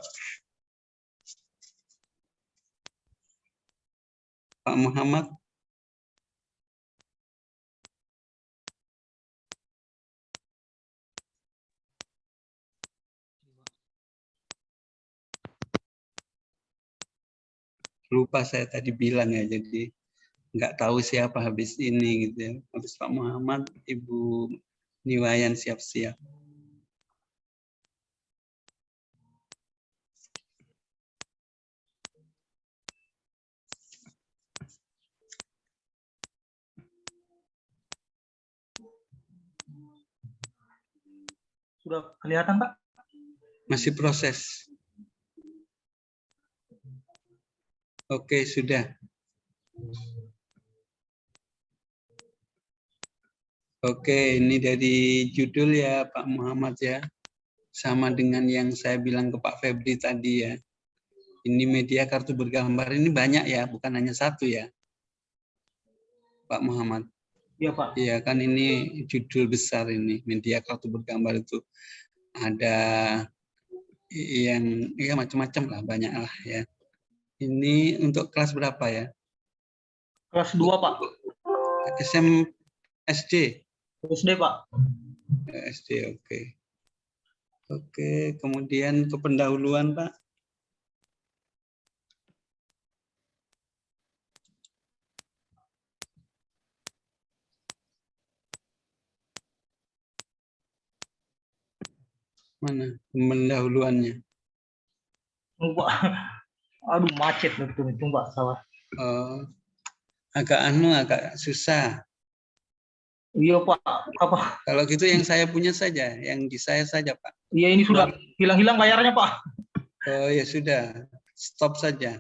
Pak Muhammad. Lupa saya tadi bilang ya, jadi nggak tahu siapa habis ini gitu ya. Habis Pak Muhammad, Ibu Niwayan siap-siap. Sudah kelihatan, Pak? Masih proses. Oke, sudah. Oke, ini dari judul ya Pak Muhammad ya. Sama dengan yang saya bilang ke Pak Febri tadi ya. Ini media kartu bergambar ini banyak ya, bukan hanya satu ya. Pak Muhammad. Iya, Pak. Iya kan ini judul besar ini, media kartu bergambar itu ada yang ya macam-macam lah, banyak lah ya. Ini untuk kelas berapa ya? Kelas 2, Pak. SD. SD, Pak. SD, oke. Oke, kemudian kependahuluan, Pak. Mana pendahuluannya? Pak. Aduh, macet betul itu, Pak. Salah. Oh, agak susah. Iya, Pak. Apa? Kalau gitu yang saya punya saja, yang di saya saja, Pak. Iya, ini sudah hilang-hilang layarnya, Pak. Oh, ya sudah. Stop saja.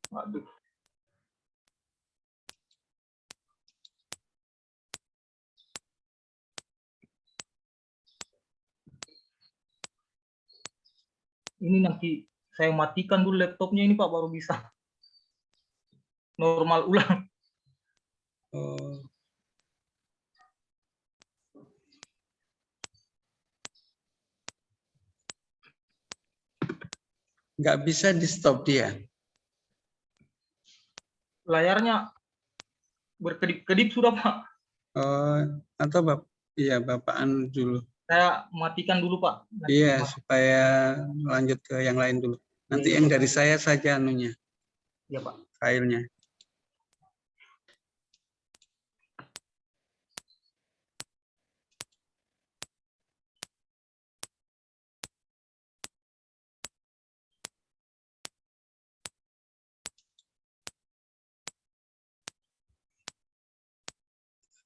Aduh. Ini nanti saya matikan dulu laptopnya ini, Pak, baru bisa normal ulang. Oh. Nggak bisa di stop dia. Layarnya berkedip-kedip sudah, Pak. Oh, atau Bapak anu dulu. Saya matikan dulu, Pak. Iya, supaya lanjut ke yang lain dulu. Nanti yang dari saya saja anunya. Iya, Pak. Filenya.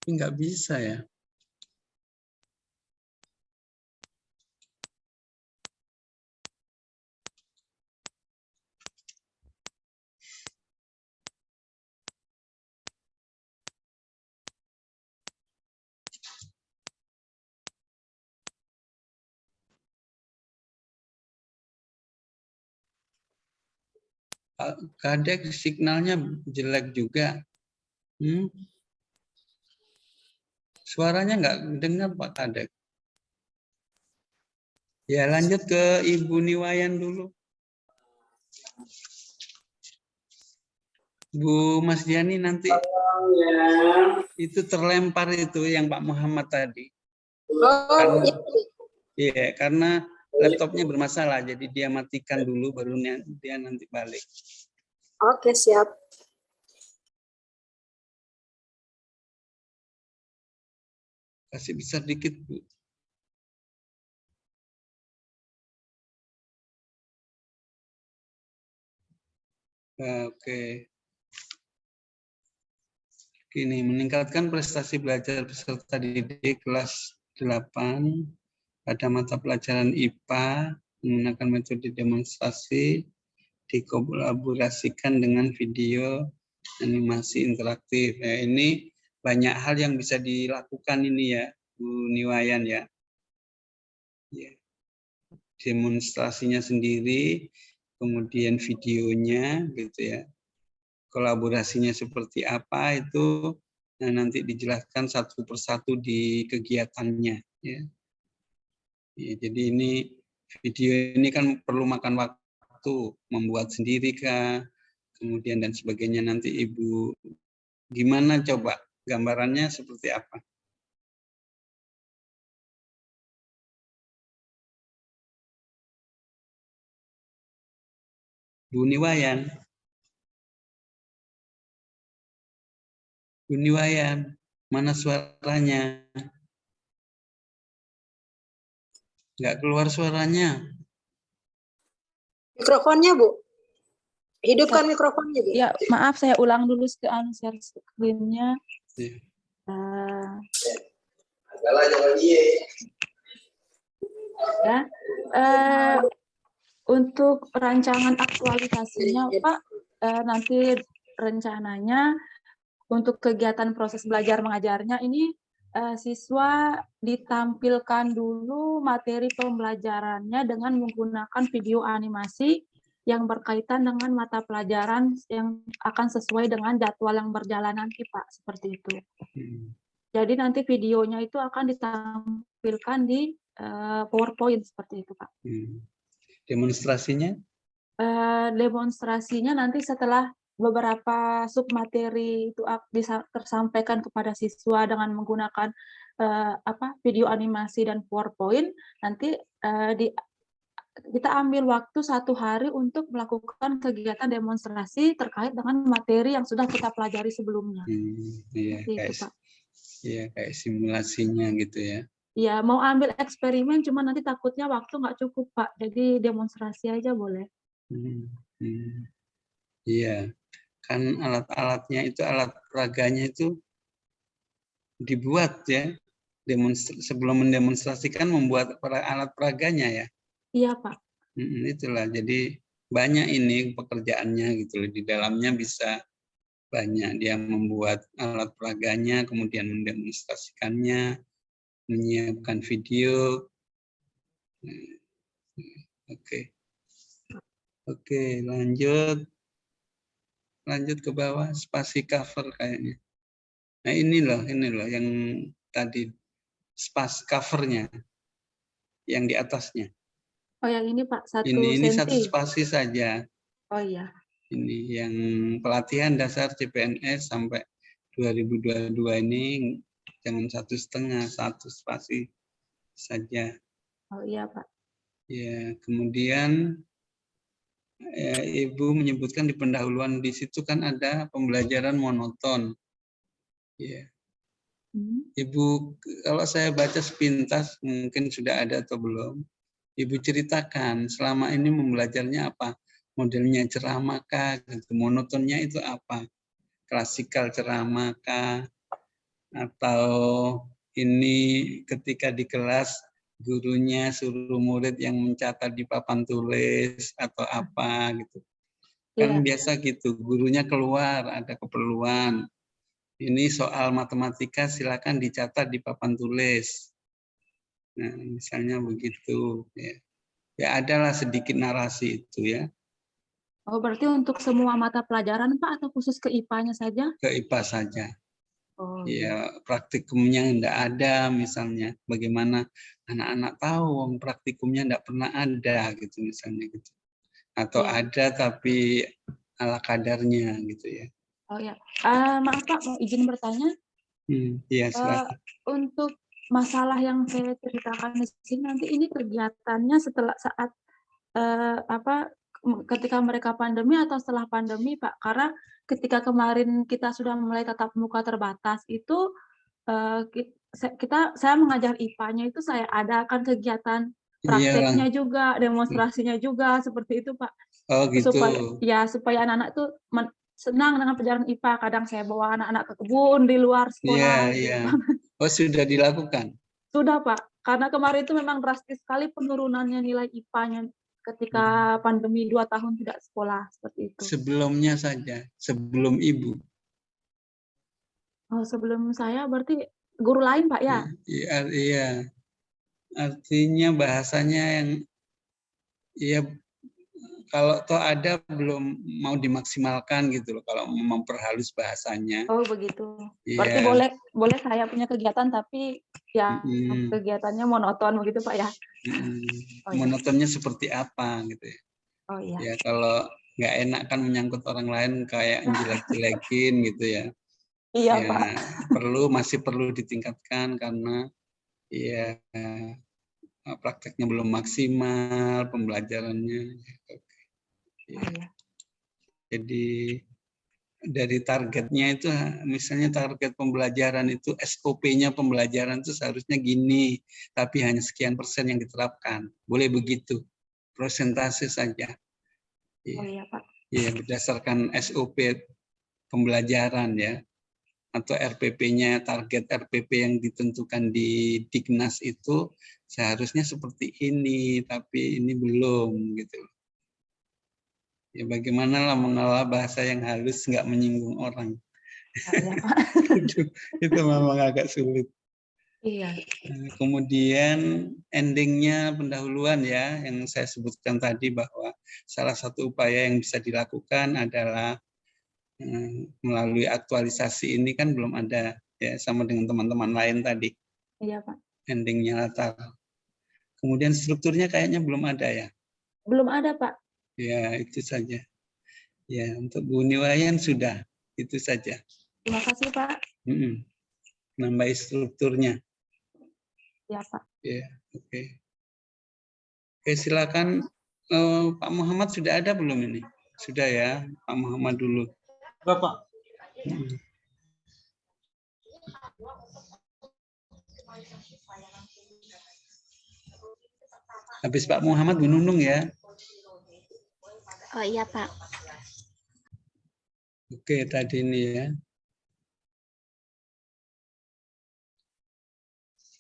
Tapi nggak bisa ya. Kadek signalnya jelek juga. Suaranya nggak dengar Pak Kadek. Ya lanjut ke Ibu Niwayan dulu. Bu Mas Diani nanti itu terlempar itu yang Pak Muhammad tadi. Iya, karena laptopnya bermasalah, jadi dia matikan dulu baru dia nanti balik. Oke, siap. Kasih besar dikit, Bu. Oke. Gini, meningkatkan prestasi belajar peserta didik kelas 8 pada mata pelajaran IPA menggunakan metode demonstrasi dikolaborasikan dengan video animasi interaktif. Ya, ini banyak hal yang bisa dilakukan ini ya, Bu Niwayan ya. Demonstrasinya sendiri, kemudian videonya gitu ya. Kolaborasinya seperti apa itu nanti dijelaskan satu persatu di kegiatannya ya. Jadi ini video ini kan perlu makan waktu, membuat sendiri kah, kemudian dan sebagainya. Nanti Ibu gimana coba gambarannya seperti apa? Bu Niwayan. Bu Niwayan, mana suaranya? Nggak keluar suaranya. Mikrofonnya, Bu. Hidupkan mikrofonnya, Bu. Ya, maaf saya ulang dulu share screen-nya. Ya. Untuk rancangan aktualisasinya, Pak, nanti rencananya untuk kegiatan proses belajar mengajarnya ini siswa ditampilkan dulu materi pembelajarannya dengan menggunakan video animasi yang berkaitan dengan mata pelajaran yang akan sesuai dengan jadwal yang berjalan nanti, Pak, seperti itu. Jadi nanti videonya itu akan ditampilkan di PowerPoint seperti itu, Pak. Demonstrasinya? Demonstrasinya nanti setelah beberapa submateri itu tersampaikan kepada siswa dengan menggunakan video animasi dan PowerPoint, nanti kita ambil waktu 1 hari untuk melakukan kegiatan demonstrasi terkait dengan materi yang sudah kita pelajari sebelumnya. Iya, kayak simulasinya gitu ya. Iya, mau ambil eksperimen, cuma nanti takutnya waktu nggak cukup, Pak. Jadi demonstrasi aja boleh. Iya, kan alat-alatnya itu, alat peraganya itu dibuat ya. Sebelum mendemonstrasikan membuat alat peraganya ya. Iya, Pak. Itulah, jadi banyak ini pekerjaannya gitu loh. Di dalamnya bisa banyak, dia membuat alat peraganya, kemudian mendemonstrasikannya, menyiapkan video. Oke, lanjut ke bawah, spasi cover kayaknya. Nah ini loh yang tadi covernya, yang di atasnya. Oh yang ini Pak, 1 ini senti. 1 spasi saja. Oh iya. Ini yang pelatihan dasar CPNS sampai 2022 ini jangan 1,5, 1 spasi saja. Oh iya Pak. Ya, kemudian Ibu menyebutkan di pendahuluan di situ kan ada pembelajaran monoton. Ya. Ibu, kalau saya baca sepintas mungkin sudah ada atau belum. Ibu ceritakan selama ini membelajarnya apa? Modelnya ceramah kah? Monotonnya itu apa? Klasikal ceramah kah? Atau ini ketika di kelas gurunya suruh murid yang mencatat di papan tulis atau apa gitu. Kan biasa gitu, gurunya keluar ada keperluan. Ini soal matematika silakan dicatat di papan tulis. Nah, misalnya begitu ya. Ya adalah sedikit narasi itu ya. Oh, berarti untuk semua mata pelajaran, Pak, atau khusus ke IPA-nya saja? ke IPA saja. Oh, Ya, praktikumnya enggak ada misalnya. Bagaimana anak-anak tahu wong praktikumnya enggak pernah ada gitu misalnya gitu. Atau Iya. ada tapi ala kadarnya gitu ya. Oh ya, maaf Pak, mau izin bertanya. Iya, silakan. Untuk masalah yang saya ceritakan di sini nanti ini kegiatannya setelah saat ketika mereka pandemi atau setelah pandemi Pak? Karena ketika kemarin kita sudah mulai tatap muka terbatas itu saya mengajar IPA-nya itu saya adakan kegiatan Iya, prakteknya juga, demonstrasinya juga seperti itu Pak. oh gitu. Supaya anak-anak tuh senang dengan pelajaran IPA. Kadang saya bawa anak-anak ke kebun di luar Iya, sekolah. iya. Oh, sudah dilakukan. Sudah Pak, karena kemarin itu memang drastis sekali penurunannya nilai IPA-nya ketika pandemi 2 tahun tidak sekolah seperti itu. Sebelumnya saja, sebelum Ibu. Oh, sebelum saya berarti guru lain Pak ya? Iya. Artinya bahasanya yang ya kalau toh ada belum mau dimaksimalkan gitu loh kalau memperhalus bahasanya. Oh, begitu. Berarti Iya. boleh saya punya kegiatan tapi ya Mm-mm. kegiatannya monoton begitu Pak ya? Oh, iya. Monotonnya seperti apa gitu ya. Oh iya. Ya kalau nggak enak kan menyangkut orang lain kayak jelek-jelekin gitu ya. Iya Ya Pak. masih perlu ditingkatkan karena ya prakteknya belum maksimal, pembelajarannya. Ya. Oh, iya. Jadi dari targetnya itu misalnya target pembelajaran itu SOP-nya pembelajaran itu seharusnya gini, tapi hanya sekian persen yang diterapkan. Boleh begitu, prosentase saja. Oh iya Pak. Ya, berdasarkan SOP pembelajaran ya, atau RPP-nya, target RPP yang ditentukan di Dignas itu seharusnya seperti ini, tapi ini belum gitu. Ya bagaimana lah mengolah bahasa yang halus nggak menyinggung orang. Iya Pak. itu memang agak sulit. Iya. Kemudian endingnya pendahuluan ya, yang saya sebutkan tadi bahwa salah satu upaya yang bisa dilakukan adalah melalui aktualisasi ini kan belum ada ya, sama dengan teman-teman lain tadi. Iya Pak. Endingnya latar. Kemudian strukturnya kayaknya belum ada ya. Belum ada Pak. Ya itu saja. Ya untuk Bu Niwayan sudah itu saja. Terima kasih Pak. Nambah strukturnya. Ya Pak. Ya oke. Oke silakan Pak Muhammad sudah ada belum ini? Sudah ya Pak Muhammad dulu. Bapak. Habis Pak Muhammad Bu Nunung ya. Oh iya Pak. Oke tadi ini ya.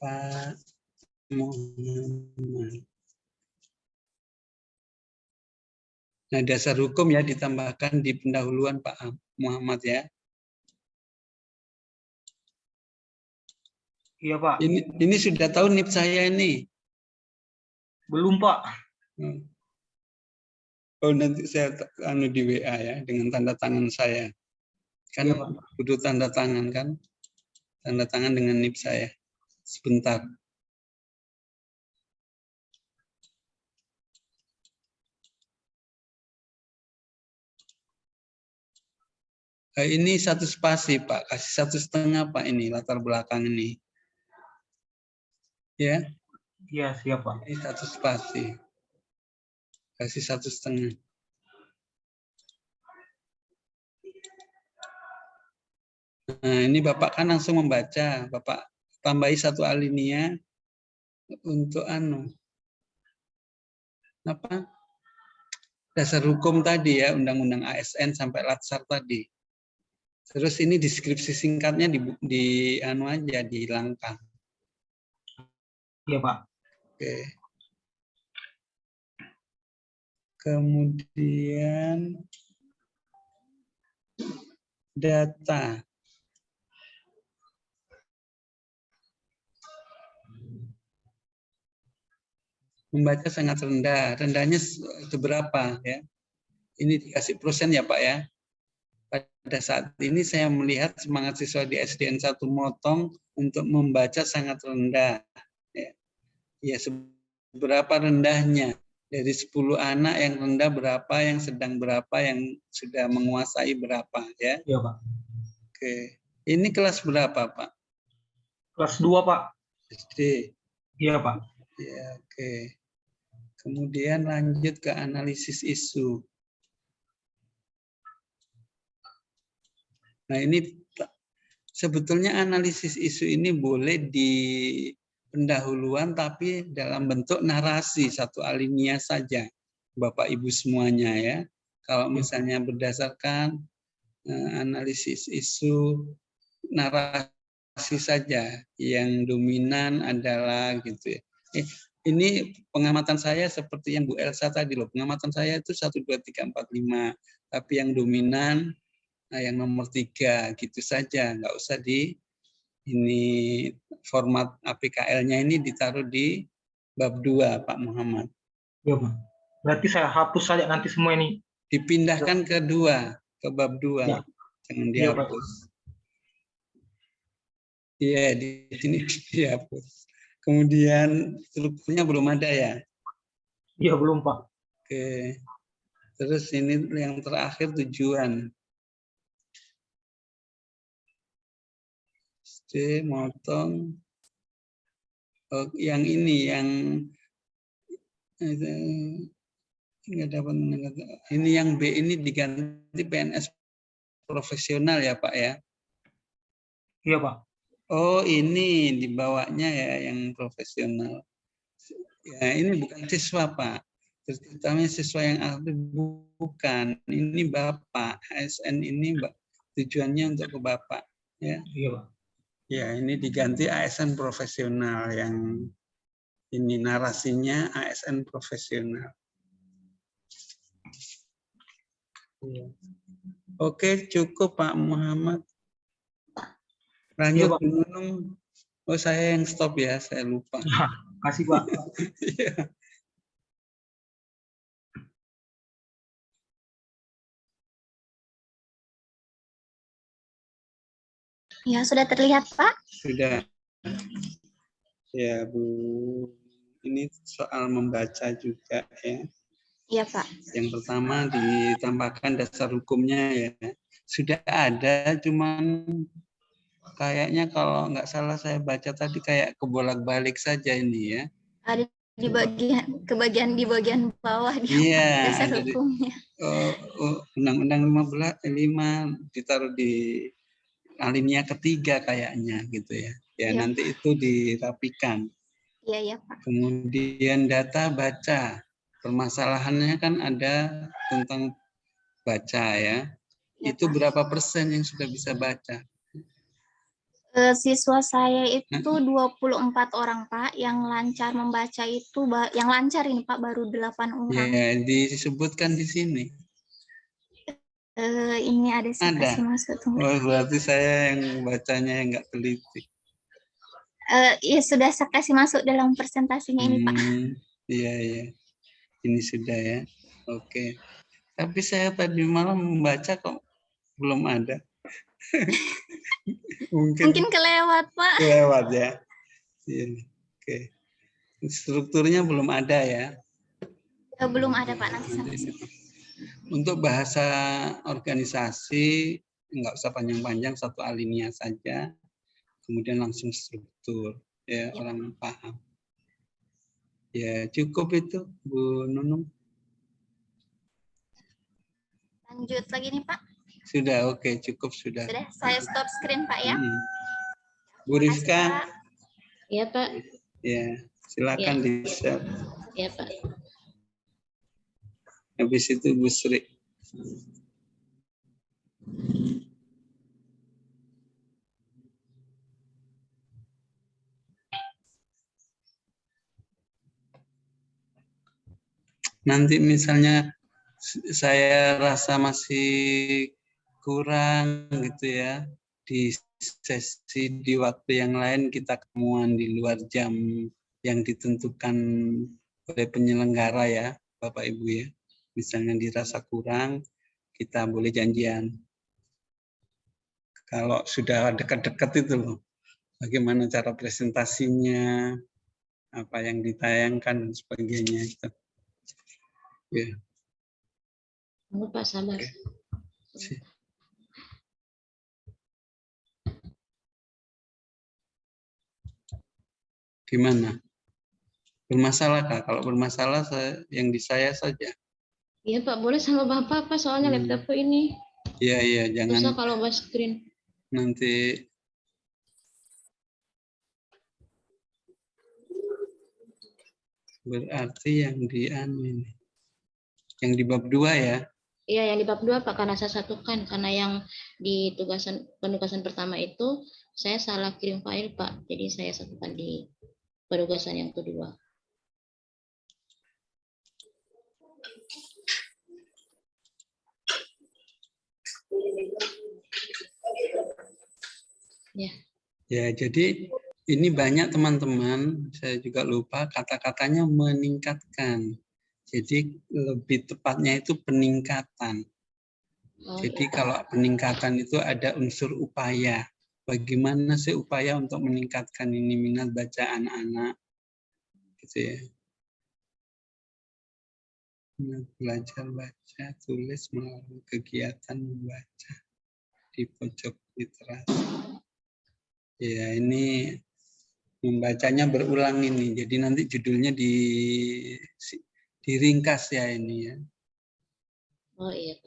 Pak Muhammad. Nah dasar hukum ya ditambahkan di pendahuluan Pak Muhammad ya. Iya Pak. Ini sudah tahu NIP saya ini. Belum Pak. Oh nanti saya di WA ya dengan tanda tangan saya. Kan Iya, Pak. butuh tanda tangan kan? Tanda tangan dengan NIP saya. Sebentar. Ini 1 spasi Pak, kasih 1,5 Pak ini latar belakang ini. Ya. Iya siap Pak. Ini 1 spasi. Kasih 1,5. Nah, ini Bapak kan langsung membaca. Bapak tambahi 1 alinea untuk dasar hukum tadi ya, Undang-Undang ASN sampai Latsar tadi. Terus ini deskripsi singkatnya aja dihilangkan. Iya Pak. Oke. Kemudian data. Membaca sangat rendah. Rendahnya seberapa ya? ini dikasih % ya Pak ya. Pada saat ini saya melihat semangat siswa di SDN 1 Motong untuk membaca sangat rendah. Ya, seberapa rendahnya? Dari 10 anak yang rendah berapa, yang sedang berapa, yang sudah menguasai berapa ya? Iya, Pak. Oke. Ini kelas berapa, Pak? Kelas 2, Pak. SD. Iya, Pak. Ya, oke. Kemudian lanjut ke analisis isu. Nah, ini sebetulnya analisis isu ini boleh di pendahuluan tapi dalam bentuk narasi satu alinea saja, Bapak Ibu semuanya ya. Kalau misalnya berdasarkan analisis isu, narasi saja yang dominan adalah gitu ya. Ini pengamatan saya seperti yang Bu Elsa tadi loh. Pengamatan saya itu 1, 2, 3, 4, 5. Tapi yang dominan yang nomor 3 gitu saja, nggak usah di ini format APKL-nya ini ditaruh di bab 2 Pak Muhammad. Iya, Pak. Berarti saya hapus saja nanti semua ini. Dipindahkan ke bab 2. Ya. Jangan dihapus. Iya, di sini dihapus. Kemudian strukturnya belum ada ya? Iya, belum Pak. Oke. Terus ini yang terakhir tujuan. Motong yang ini yang nggak dapat ini yang B ini diganti PNS profesional ya Pak ya? Iya Pak. Oh ini dibawanya ya yang profesional. Ya ini bukan siswa Pak, terutama siswa yang aktif bukan. Ini Bapak ASN ini tujuannya untuk ke Bapak ya. Iya Pak. Ya, ini diganti ASN profesional yang ini narasinya ASN profesional. Ya. Oke, cukup Pak Muhammad. Lanjut, Bu Nunung. Oh, saya yang stop ya, saya lupa. Kasih Pak. Ya, sudah terlihat, Pak? Sudah. Ya, Bu. Ini soal membaca juga ya. Iya, Pak. Yang pertama ditambahkan dasar hukumnya ya. Sudah ada, cuman kayaknya kalau nggak salah saya baca tadi kayak kebolak-balik saja ini ya. Ada di bagian di bagian bawah di dasar hukumnya. Undang-Undang 5 ditaruh di alinea ketiga kayaknya gitu ya. Ya, nanti itu dirapikan. Iya, Pak. Kemudian data baca. Permasalahannya kan ada tentang baca ya. Itu Pak. berapa persen yang sudah bisa baca? Siswa saya itu 24 orang Pak, yang lancar membaca itu, yang lancar ini Pak baru 8 orang. Ya, disebutkan di sini. Ini ada sih kasih masuk. Oh, berarti saya yang bacanya yang nggak teliti. Ya sudah saya kasih masuk dalam presentasinya ini Pak. Iya. Ini sudah ya. Oke. Tapi saya tadi malam membaca kok belum ada. Mungkin kelewat Pak. Kelewat ya. Iya. Oke. Strukturnya belum ada ya. Belum ada Pak, nanti sampai situ. Untuk bahasa organisasi nggak usah panjang-panjang, satu alinea saja. Kemudian langsung struktur ya, orang paham. Ya, cukup itu Bu Nunung. Lanjut lagi nih Pak. Sudah, oke, cukup sudah. Sudah, saya stop screen Pak ya. Bu Rizka. Iya Pak. Ya, silakan di-share. Iya Pak. Habis itu Bu Sri. Nanti misalnya saya rasa masih kurang gitu ya, di sesi di waktu yang lain kita ketemuan di luar jam yang ditentukan oleh penyelenggara ya, Bapak Ibu ya. Misalnya dirasa kurang, kita boleh janjian. Kalau sudah dekat-dekat itu loh, bagaimana cara presentasinya, apa yang ditayangkan dan sebagainya itu. Ya. Tunggu Pak, sabar. Oke. Gimana? Bermasalah Kak? Kalau bermasalah yang di saya saja. Iya Pak, boleh sama Bapak Pak, soalnya laptopku ini Iya, susah jangan kalau bahas screen. nanti berarti yang di ini. Yang di bab 2 ya. Iya, yang di bab 2 Pak, karena saya satukan, karena yang di penugasan pertama itu saya salah kirim file Pak, jadi saya satukan di penugasan yang kedua. Ya. Ya, jadi ini banyak teman-teman, saya juga lupa kata-katanya meningkatkan. Jadi lebih tepatnya itu peningkatan. Jadi kalau peningkatan itu ada unsur upaya. Bagaimana sih upaya untuk meningkatkan ini minat baca anak-anak? Gitu ya. Minat belajar baca, tulis melalui kegiatan membaca di pojok literasi. Ya, ini membacanya berulang ini. Jadi nanti judulnya diringkas ya ini ya. Oh iya.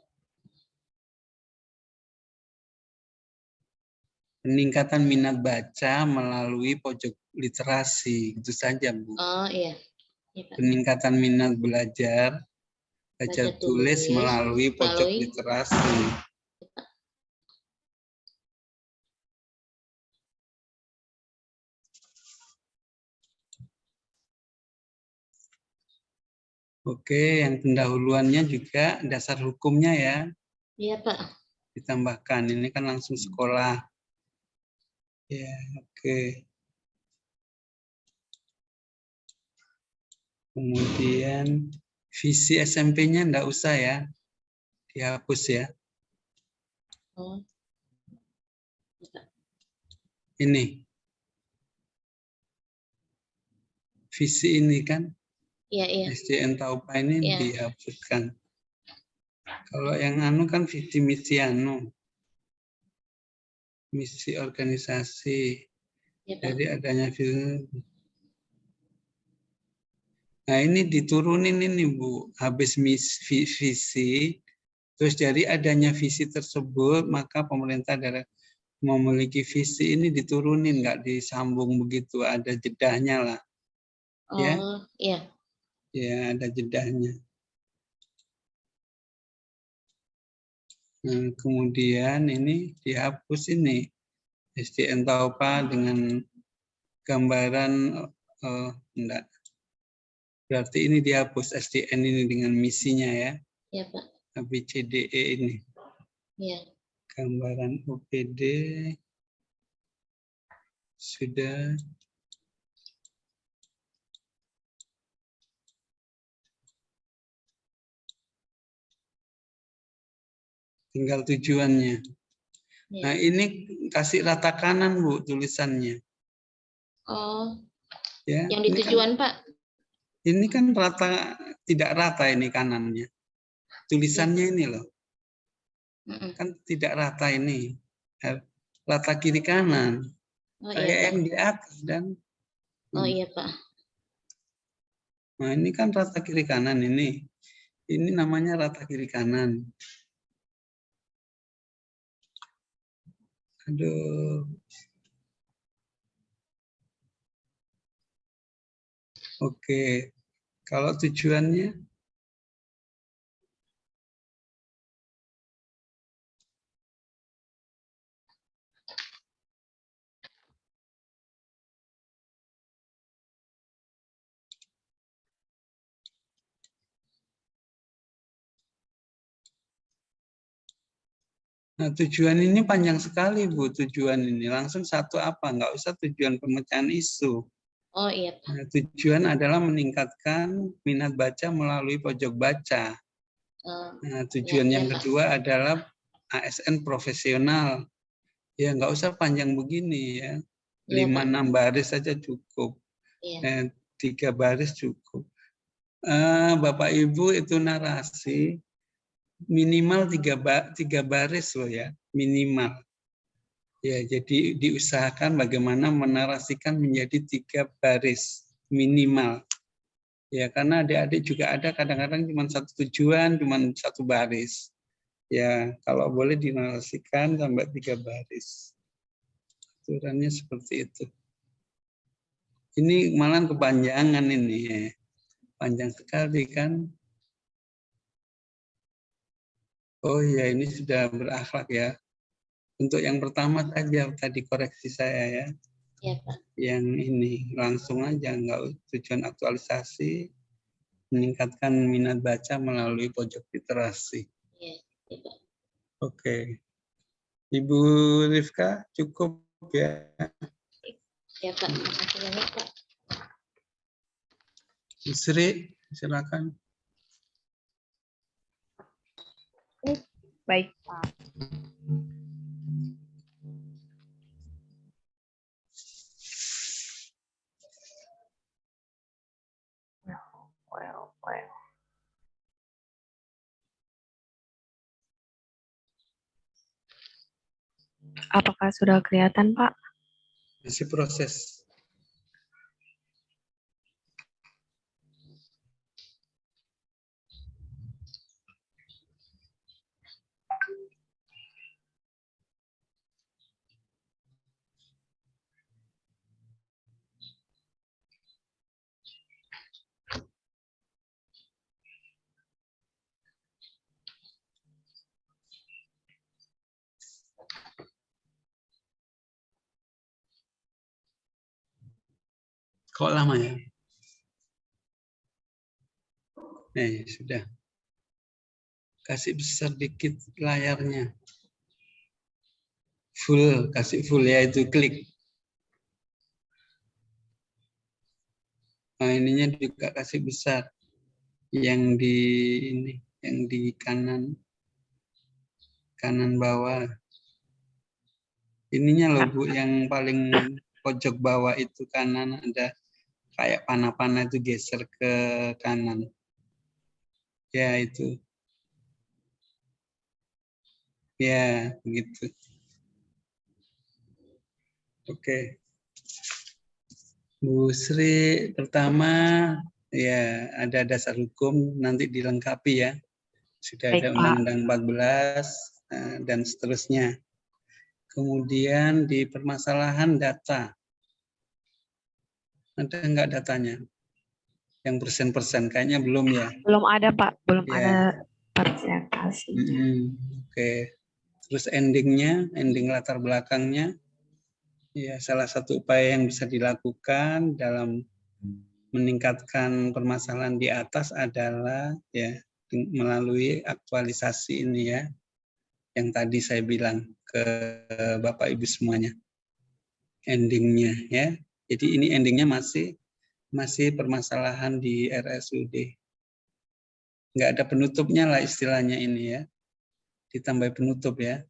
Peningkatan minat baca melalui pojok literasi, itu saja Bu. Oh iya. Iya, Pak. Peningkatan minat belajar, baca tulis melalui pojok literasi. Oke, yang pendahuluannya juga dasar hukumnya ya. Iya Pak. Ditambahkan, ini kan langsung sekolah. Ya, oke. Kemudian visi SMP-nya enggak usah ya. Dihapus ya. Oh. Ini. Visi ini kan. Iya, iya. SDN Taupa ini Iya. dihapuskan. Kalau yang anu kan visi misi anu. Misi organisasi. Ya, Pak. Jadi adanya visi. Nah ini diturunin ini Bu. Habis visi. Terus dari adanya visi tersebut, maka pemerintah daerah memiliki visi ini diturunin, nggak disambung begitu, ada jedahnya lah. Oh, Ya? iya. Ya, ada jedahnya. Nah, kemudian ini dihapus ini. SDN Taupa dengan gambaran, enggak. Berarti ini dihapus SDN ini dengan misinya ya. Iya, Pak. ABCDE ini. Iya. Gambaran OPD sudah. Tinggal tujuannya. Ya. Nah ini kasih rata kanan Bu tulisannya. Oh, Ya. yang di tujuan Pak. Ini kan rata, tidak rata ini kanannya. Tulisannya ini loh. Kan tidak rata ini. Rata kiri kanan. Oh, Kayak iya, yang di atas dan. Oh iya Pak. Nah ini kan rata kiri kanan ini. Ini namanya rata kiri kanan. Aduh. Oke. Kalau tujuannya. Nah, tujuan ini panjang sekali, Bu. Tujuan ini langsung satu apa? Nggak usah tujuan pemecahan isu. Oh iya Pak. Nah, tujuan adalah meningkatkan minat baca melalui pojok baca. Nah, tujuan ya, yang Pak. kedua adalah ASN profesional. Ya nggak usah panjang begini ya. Iya, 5-6 baris saja cukup. Iya. 3 baris cukup. Bapak Ibu itu narasi minimal 3 baris loh ya, minimal. Ya, jadi diusahakan bagaimana menarasikan menjadi 3 baris minimal. Ya, karena adik-adik juga ada kadang-kadang cuma satu tujuan, cuma 1 baris. Ya, kalau boleh dinarasikan sampai 3 baris. Aturannya seperti itu. Ini malah kepanjangan ini ya. Panjang sekali kan. Oh ya, ini sudah berakhlak ya. Untuk yang pertama saja tadi koreksi saya ya. Iya, Pak. Yang ini langsung aja, nggak tujuan aktualisasi, meningkatkan minat baca melalui pojok literasi. Iya, Pak. Oke. Ibu Rifka cukup ya. Ya, Pak. Terima kasih banyak, Pak. Bu Sri, silakan. Baik, Pak. Well. Apakah sudah kelihatan, Pak? Masih proses. Kok lama ya? Sudah. Kasih besar dikit layarnya. Full, kasih full ya, itu klik. Nah, ininya juga kasih besar. Yang di ini, yang di kanan bawah. Ininya loh Bu, yang paling pojok bawah itu kanan ada kayak panah-panah itu geser ke kanan. Ya itu. Ya, begitu. Oke. Bu Sri, pertama ya ada dasar hukum, nanti dilengkapi ya. Sudah ada Undang-Undang 14 dan seterusnya. Kemudian di permasalahan data. Ada enggak datanya? Yang persen-persen kayaknya belum ya. Belum ada, Pak. Belum Ya. ada presentasinya. Oke. Terus ending latar belakangnya. Ya, salah satu upaya yang bisa dilakukan dalam meningkatkan permasalahan di atas adalah ya melalui aktualisasi ini ya. Yang tadi saya bilang ke Bapak Ibu semuanya. Endingnya ya. Jadi ini endingnya masih permasalahan di RSUD. Nggak ada penutupnya lah istilahnya ini ya. Ditambah penutup ya.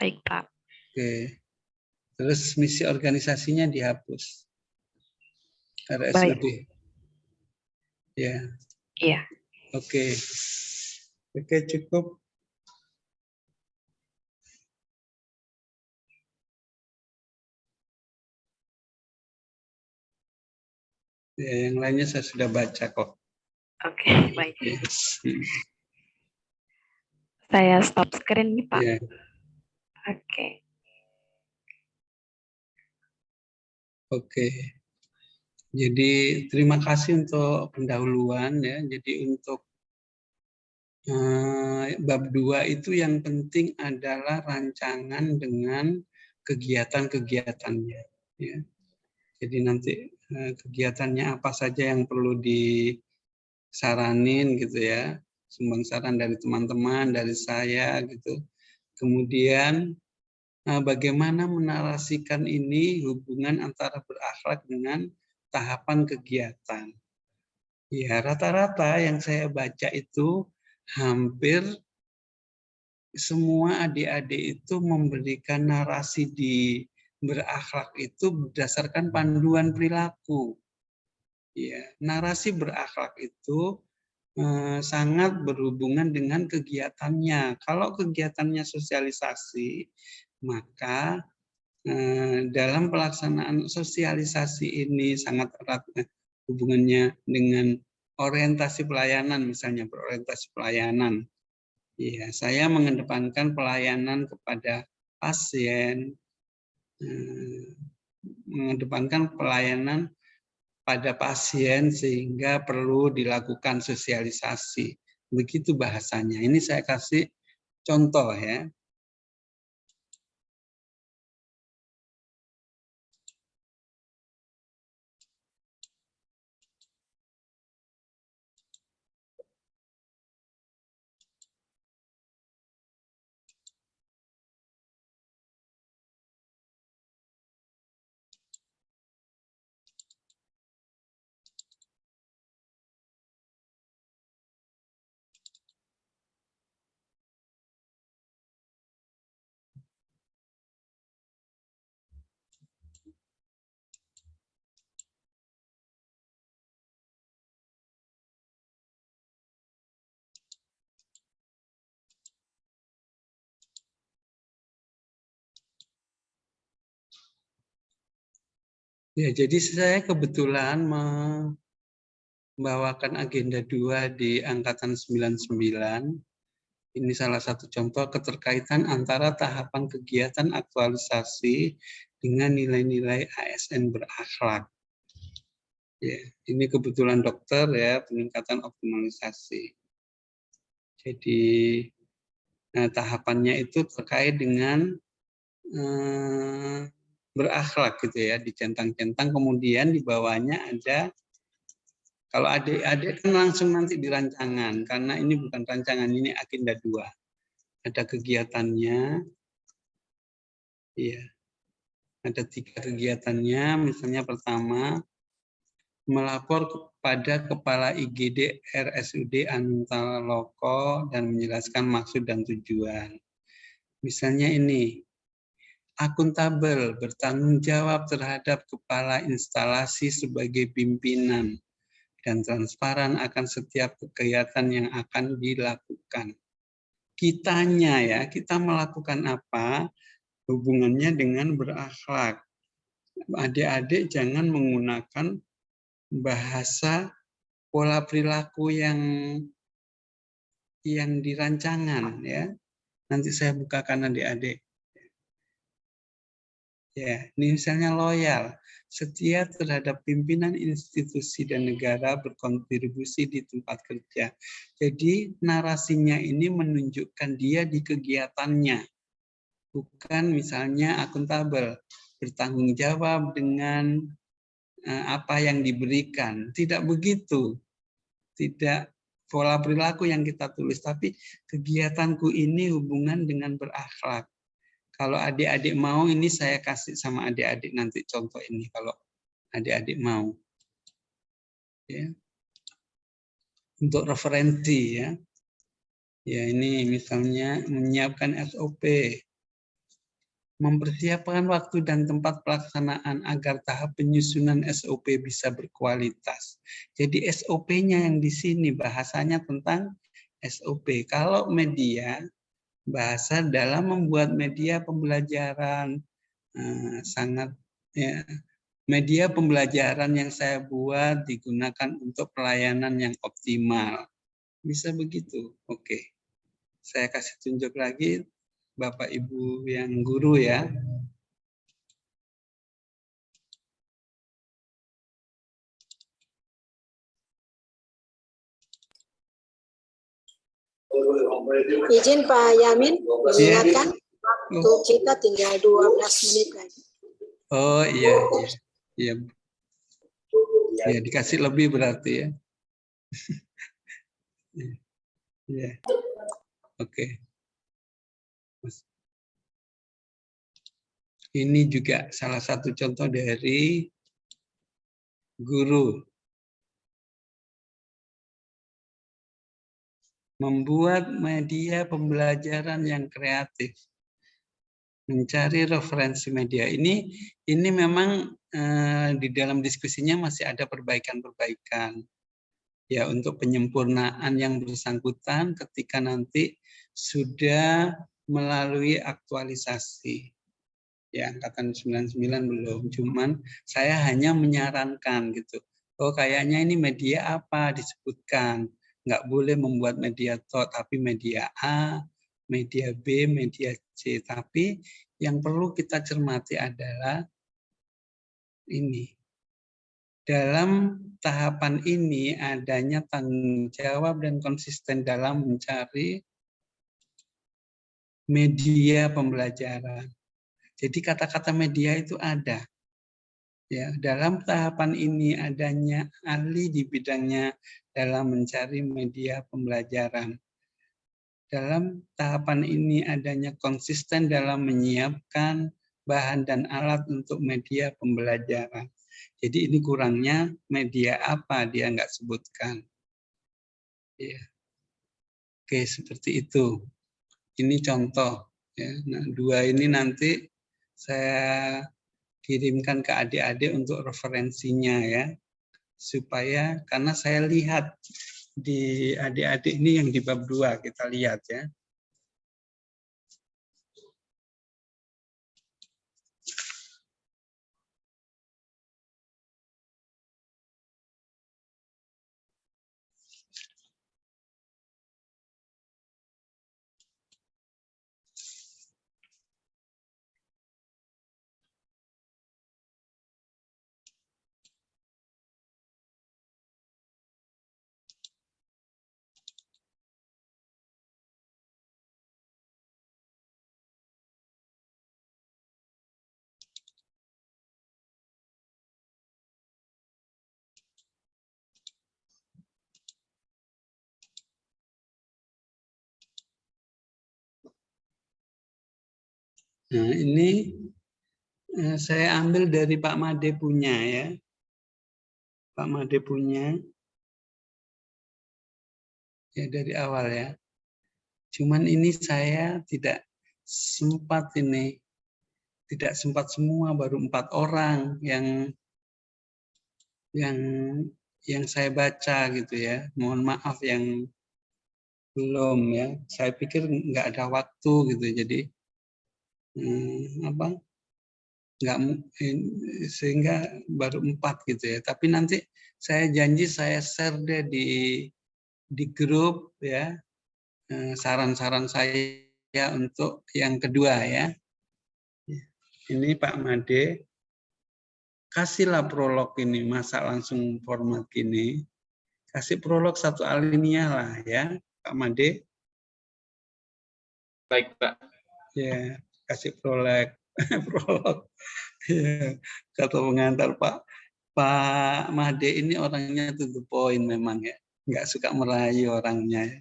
Baik, Pak. Oke. Terus misi organisasinya dihapus. RSUD. Baik. Ya. Iya. Oke. Oke, cukup. Ya, yang lainnya saya sudah baca kok. Oke, baik. Yes. Saya stop screen nih, Pak. Ya. Oke. Oke. Jadi terima kasih untuk pendahuluan ya. Jadi untuk bab 2 itu yang penting adalah rancangan dengan kegiatan-kegiatannya. Ya. Jadi nanti kegiatannya apa saja yang perlu disaranin gitu ya. Sumbang saran dari teman-teman, dari saya gitu. Kemudian bagaimana menarasikan ini hubungan antara berakhlak dengan tahapan kegiatan. Ya, rata-rata yang saya baca itu hampir semua adik-adik itu memberikan narasi di berakhlak itu berdasarkan panduan perilaku. Ya, narasi berakhlak itu sangat berhubungan dengan kegiatannya. Kalau kegiatannya sosialisasi, maka dalam pelaksanaan sosialisasi ini sangat erat hubungannya dengan orientasi pelayanan, misalnya berorientasi pelayanan. Ya, saya mengedepankan pelayanan kepada pasien, mengedepankan pelayanan pada pasien sehingga perlu dilakukan sosialisasi. Begitu bahasanya. Ini saya kasih contoh ya. Ya, jadi saya kebetulan membawakan agenda 2 di angkatan 99. Ini salah satu contoh keterkaitan antara tahapan kegiatan aktualisasi dengan nilai-nilai ASN berakhlak. Ya, ini kebetulan dokter ya, peningkatan optimalisasi. Jadi tahapannya itu terkait dengan berakhlak gitu ya, dicentang-centang, kemudian di bawahnya ada, kalau adik-adik kan langsung nanti di rancangan, karena ini bukan rancangan, ini agenda 2. Ada kegiatannya, ya, ada 3 kegiatannya, misalnya pertama, melapor kepada Kepala IGD RSUD Antaloko dan menjelaskan maksud dan tujuan. Misalnya ini, akuntabel, bertanggung jawab terhadap kepala instalasi sebagai pimpinan, dan transparan akan setiap kegiatan yang akan dilakukan. Kitanya ya, kita melakukan apa, hubungannya dengan berakhlak. Adik-adik jangan menggunakan bahasa pola perilaku yang dirancangan ya. Nanti saya bukakan adik-adik. Ya, ini misalnya loyal, setia terhadap pimpinan institusi dan negara, berkontribusi di tempat kerja. Jadi narasinya ini menunjukkan dia di kegiatannya, bukan misalnya akuntabel, bertanggung jawab dengan apa yang diberikan. Tidak begitu, tidak pola perilaku yang kita tulis, tapi kegiatanku ini hubungan dengan berakhlak. Kalau adik-adik mau, ini saya kasih sama adik-adik nanti contoh ini kalau adik-adik mau. Ya. Untuk referensi ya. Ya, ini misalnya menyiapkan SOP. Mempersiapkan waktu dan tempat pelaksanaan agar tahap penyusunan SOP bisa berkualitas. Jadi SOP-nya yang di sini bahasanya tentang SOP. Kalau media, bahasa dalam membuat media pembelajaran, sangat ya, media pembelajaran yang saya buat digunakan untuk pelayanan yang optimal. Bisa begitu. Oke. Saya kasih tunjuk lagi Bapak Ibu yang guru ya. Izin Pak Yamin, mengingatkan waktu kita tinggal 12 menit lagi. Oh iya, iya. Ya, dikasih lebih berarti ya. Ya. Oke. Ini juga salah satu contoh dari guru. membuat media pembelajaran yang kreatif, mencari referensi media. Ini memang di dalam diskusinya masih ada perbaikan-perbaikan ya untuk penyempurnaan yang bersangkutan ketika nanti sudah melalui aktualisasi. Ya, angkatan 99 belum, cuman saya hanya menyarankan gitu. Oh, kayaknya ini media apa disebutkan. Nggak boleh membuat media TOT, tapi media A, media B, media C. Tapi yang perlu kita cermati adalah ini. Dalam tahapan ini adanya tanggung jawab dan konsisten dalam mencari media pembelajaran. Jadi kata-kata media itu ada. Ya, dalam tahapan ini adanya ahli di bidangnya dalam mencari media pembelajaran. Dalam tahapan ini adanya konsisten dalam menyiapkan bahan dan alat untuk media pembelajaran. Jadi ini kurangnya media apa dia nggak sebutkan. Ya. Oke, seperti itu. Ini contoh. Ya. Nah, 2 ini nanti saya kirimkan ke adik-adik untuk referensinya ya. Supaya karena saya lihat di adik-adik ini yang di bab 2 kita lihat ya. Nah, ini saya ambil dari Pak Made punya ya. Pak Made punya ya dari awal ya. Cuman ini saya tidak sempat semua, baru 4 orang yang saya baca gitu ya. Mohon maaf yang belum ya. Saya pikir nggak ada waktu gitu. Jadi nggak sehingga baru 4 gitu ya. Tapi nanti saya janji saya share deh di grup ya saran-saran saya untuk yang kedua ya. Ini Pak Made, kasihlah prolog ini, masa langsung format gini. Kasih prolog 1 alinea lah ya, Pak Made. Baik, Pak. Ya, kasih prolog. Prolog. Ya, kata pengantar Pak Made ini orangnya to the point memang ya. Nggak suka merayu orangnya ya.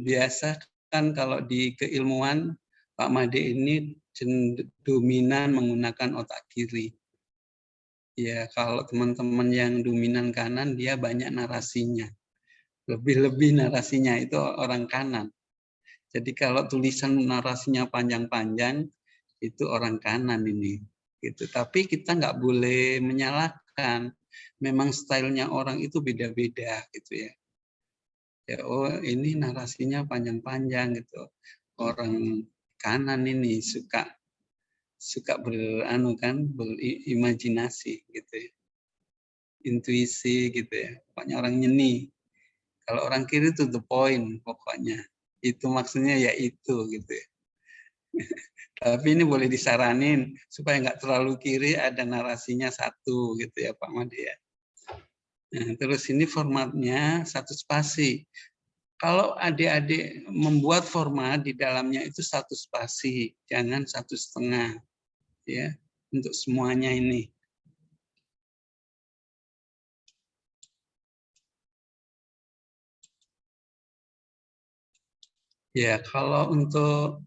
Biasa kan kalau di keilmuan Pak Made ini dominan menggunakan otak kiri. Ya, kalau teman-teman yang dominan kanan dia banyak narasinya. Lebih-lebih narasinya itu orang kanan. Jadi kalau tulisan narasinya panjang-panjang itu orang kanan ini. Gitu. Tapi kita nggak boleh menyalahkan. Memang stylenya orang itu beda-beda gitu ya. Ya, oh ini narasinya panjang-panjang gitu. Orang kanan ini suka berimajinasi gitu ya. Intuisi gitu ya. Pokoknya orang nyeni. Kalau orang kiri to the point pokoknya. Itu maksudnya ya itu gitu ya. Tapi ini boleh disaranin supaya nggak terlalu kiri, ada narasinya 1 gitu ya Pak Made ya. Nah, terus ini formatnya 1 spasi. Kalau adik-adik membuat format di dalamnya itu 1 spasi, jangan 1,5 ya untuk semuanya ini. Ya, kalau untuk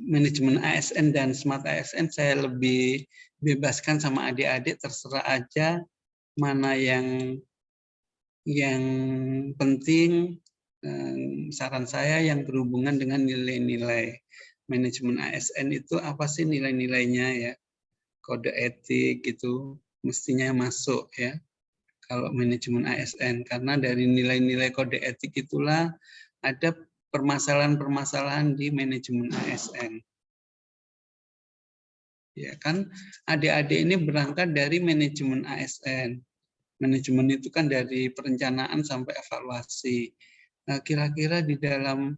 manajemen ASN dan Smart ASN saya lebih bebaskan sama adik-adik, terserah aja mana yang penting. Saran saya yang berhubungan dengan nilai-nilai. Manajemen ASN itu apa sih nilai-nilainya ya? Kode etik itu mestinya masuk ya. Kalau manajemen ASN, karena dari nilai-nilai kode etik itulah ada permasalahan-permasalahan di manajemen ASN. Ya kan, adik-adik ini berangkat dari manajemen ASN. Manajemen itu kan dari perencanaan sampai evaluasi. Nah, kira-kira di dalam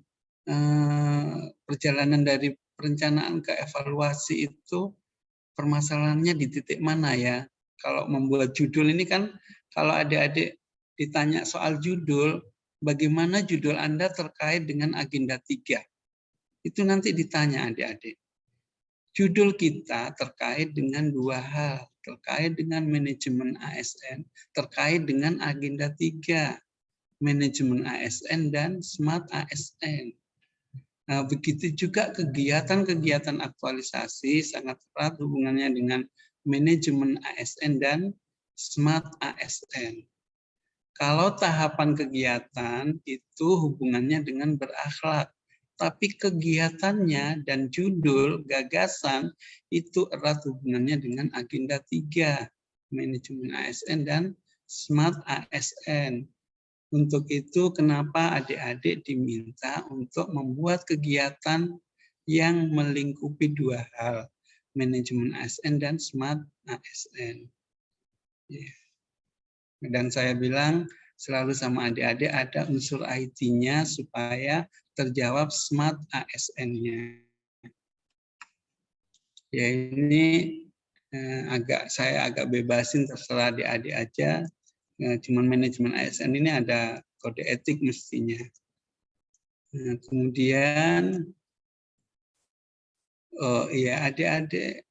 perjalanan dari perencanaan ke evaluasi itu permasalahannya di titik mana ya? Kalau membuat judul ini kan, kalau adik-adik ditanya soal judul, bagaimana judul Anda terkait dengan agenda 3? Itu nanti ditanya adik-adik. Judul kita terkait dengan 2 hal, terkait dengan manajemen ASN, terkait dengan agenda 3, manajemen ASN dan Smart ASN. Nah, begitu juga kegiatan-kegiatan aktualisasi sangat erat hubungannya dengan manajemen ASN dan Smart ASN. Kalau tahapan kegiatan itu hubungannya dengan berakhlak, tapi kegiatannya dan judul, gagasan itu erat hubungannya dengan agenda 3, manajemen ASN dan Smart ASN. Untuk itu kenapa adik-adik diminta untuk membuat kegiatan yang melingkupi 2 hal, manajemen ASN dan Smart ASN. Dan saya bilang selalu sama adik-adik ada unsur IT-nya supaya terjawab Smart ASN-nya. Ya ini saya agak bebasin, terserah adik-adik aja. Cuman manajemen ASN ini ada kode etik mestinya. Nah, kemudian, oh iya adik-adik,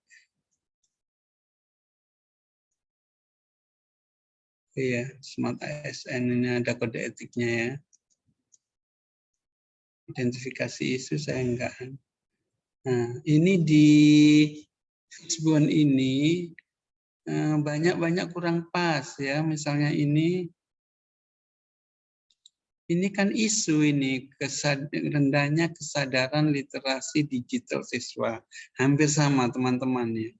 iya Smart ASN ini ada kode etiknya ya. Identifikasi isu saya enggak. Nah, ini di Hubsbon ini banyak kurang pas ya. Misalnya ini kan isu ini rendahnya kesadaran literasi digital siswa. Hampir sama teman-teman ya.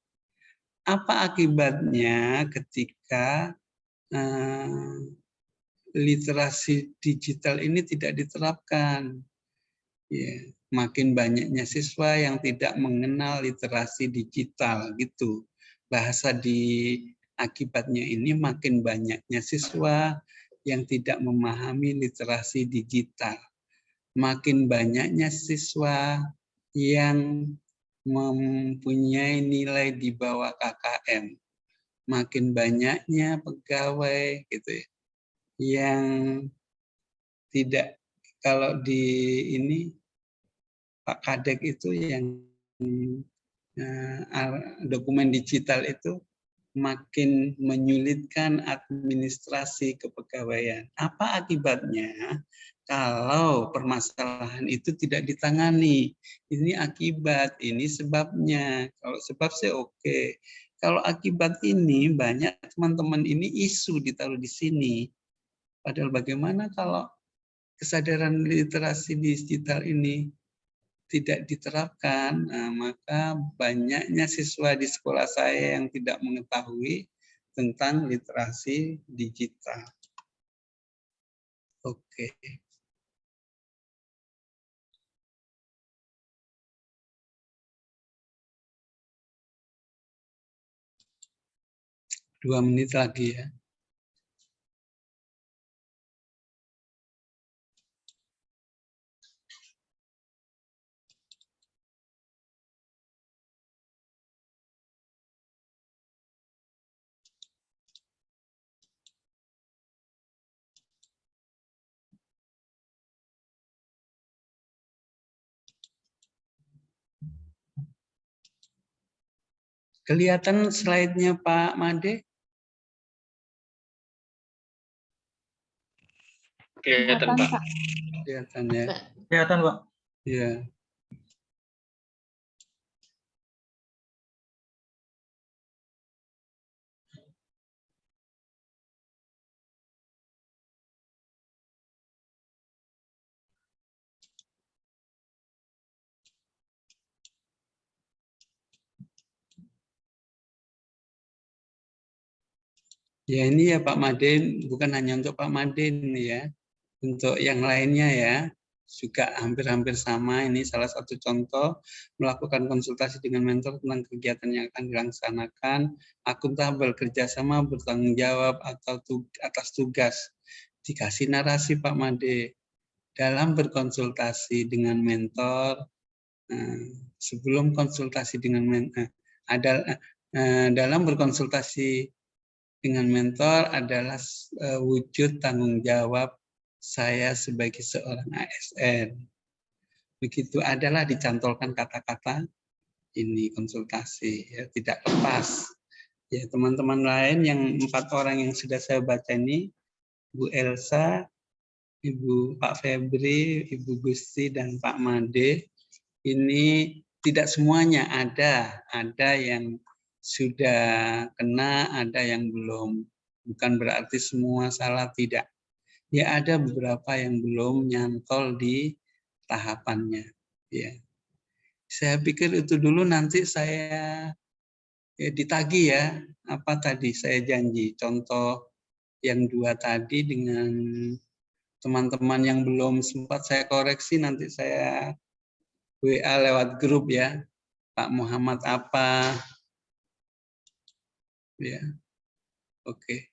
Apa akibatnya ketika literasi digital ini tidak diterapkan? Ya, makin banyaknya siswa yang tidak mengenal literasi digital gitu. Bahasa di akibatnya ini makin banyaknya siswa yang tidak memahami literasi digital. Makin banyaknya siswa yang mempunyai nilai di bawah KKM. Makin banyaknya pegawai gitu ya, yang tidak, kalau di ini Pak Kadek itu yang dokumen digital itu makin menyulitkan administrasi kepegawaian. Apa akibatnya kalau permasalahan itu tidak ditangani? Ini akibat, ini sebabnya. Kalau sebab sih oke. Kalau akibat ini banyak teman-teman ini isu ditaruh di sini. Padahal bagaimana kalau kesadaran literasi digital ini tidak diterapkan, maka banyaknya siswa di sekolah saya yang tidak mengetahui tentang literasi digital. Oke. Dua menit lagi ya. Kelihatan slide-nya Pak Made? Kelihatan Pak. Kelihatan ya. Kelihatan Pak. Ya. Ya ini ya Pak Madin, bukan hanya untuk Pak Madin ya, untuk yang lainnya ya, juga hampir-hampir sama. Ini salah satu contoh melakukan konsultasi dengan mentor tentang kegiatan yang akan dilaksanakan, akuntabel, kerjasama, bertanggung jawab atau atas tugas. Dikasih narasi Pak Made dalam berkonsultasi dengan mentor. Sebelum konsultasi dengan mentor, dalam berkonsultasi dengan mentor adalah wujud tanggung jawab saya sebagai seorang ASN. Begitu adalah dicantolkan kata-kata ini konsultasi, ya, tidak lepas. Ya, teman-teman lain yang 4 orang yang sudah saya baca ini, Bu Elsa, Ibu Pak Febri, Ibu Gusti, dan Pak Made, ini tidak semuanya ada yang sudah kena, ada yang belum. Bukan berarti semua salah, tidak. Ya ada beberapa yang belum nyantol di tahapannya. Ya. Saya pikir itu dulu, nanti saya ditagih ya. Apa tadi saya janji, contoh yang 2 tadi dengan teman-teman yang belum sempat saya koreksi, nanti saya WA lewat grup ya. Pak Muhammad apa? Ya, oke.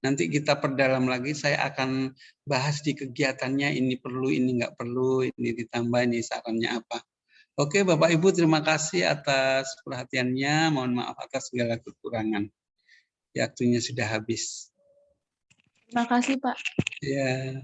Nanti kita perdalam lagi. Saya akan bahas di kegiatannya, ini perlu, ini nggak perlu, ini ditambah, ini sarannya apa. Oke, Bapak Ibu, terima kasih atas perhatiannya. Mohon maaf atas segala kekurangan. Waktunya sudah habis. Terima kasih, Pak. Ya.